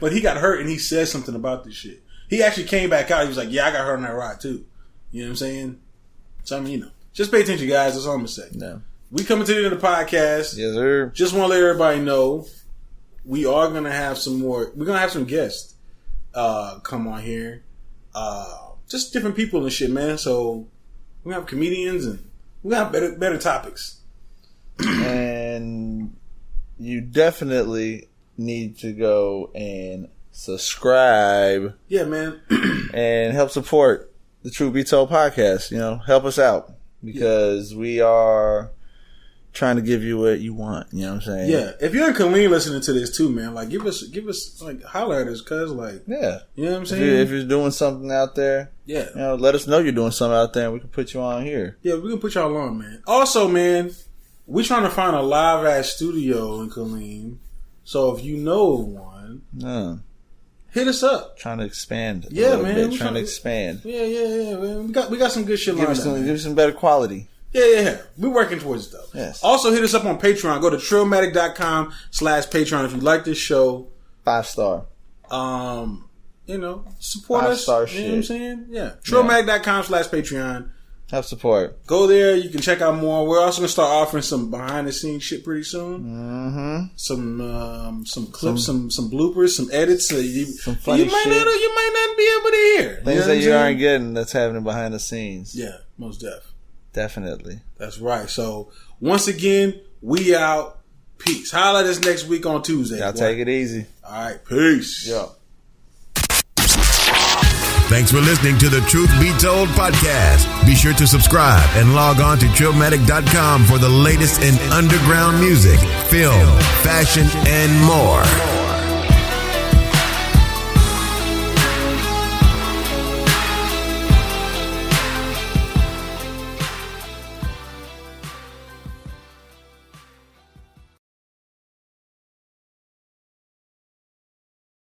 but he got hurt and he said something about this shit. He actually came back out. He was like, "Yeah, I got hurt on that ride too." You know what I'm saying? So I mean, just pay attention, guys. That's all I'm gonna say. No. We coming to the end of the podcast. Yes, sir. Just want to let everybody know we are gonna have some more. We're gonna have some guests come on here. Just different people and shit, man. So we have comedians and we have better topics. And you definitely need to go and subscribe. Yeah, man. And help support the Truth Be Told podcast. Help us out because we are trying to give you what you want. You know what I'm saying? Yeah. If you're in Killeen listening to this too, man, give us holler at us, cuz yeah. You know what I'm saying? If you're doing something out there, let us know you're doing something out there and we can put you on here. Yeah, we can put y'all on, man. Also, man, we're trying to find a live ass studio in Killeen. So if you know of one, man. No. Hit us up. Trying to expand. Yeah, man. Trying to expand. Yeah, man. We got some good shit lined up. Give us some better quality. Yeah. We're working towards it, though. Yes. Also, hit us up on Patreon. Go to trillmatic.com/Patreon if you like this show. 5-star. Support us. 5-star shit. shit. You know what I'm saying? Yeah. Trillmatic.com/Patreon. Have support. Go there. You can check out more. We're also going to start offering some behind the scenes shit pretty soon. Mm-hmm. Some clips, some bloopers, some edits. Some funny you might shit. You might not be able to hear. Things that you aren't getting that's happening behind the scenes. Yeah, most def. Definitely. That's right. So, once again, we out. Peace. Holla at us next week on Tuesday. Y'all take it easy. All right. Peace. Yo. Thanks for listening to the Truth Be Told podcast. Be sure to subscribe and log on to Trillmatic.com for the latest in underground music, film, fashion, and more.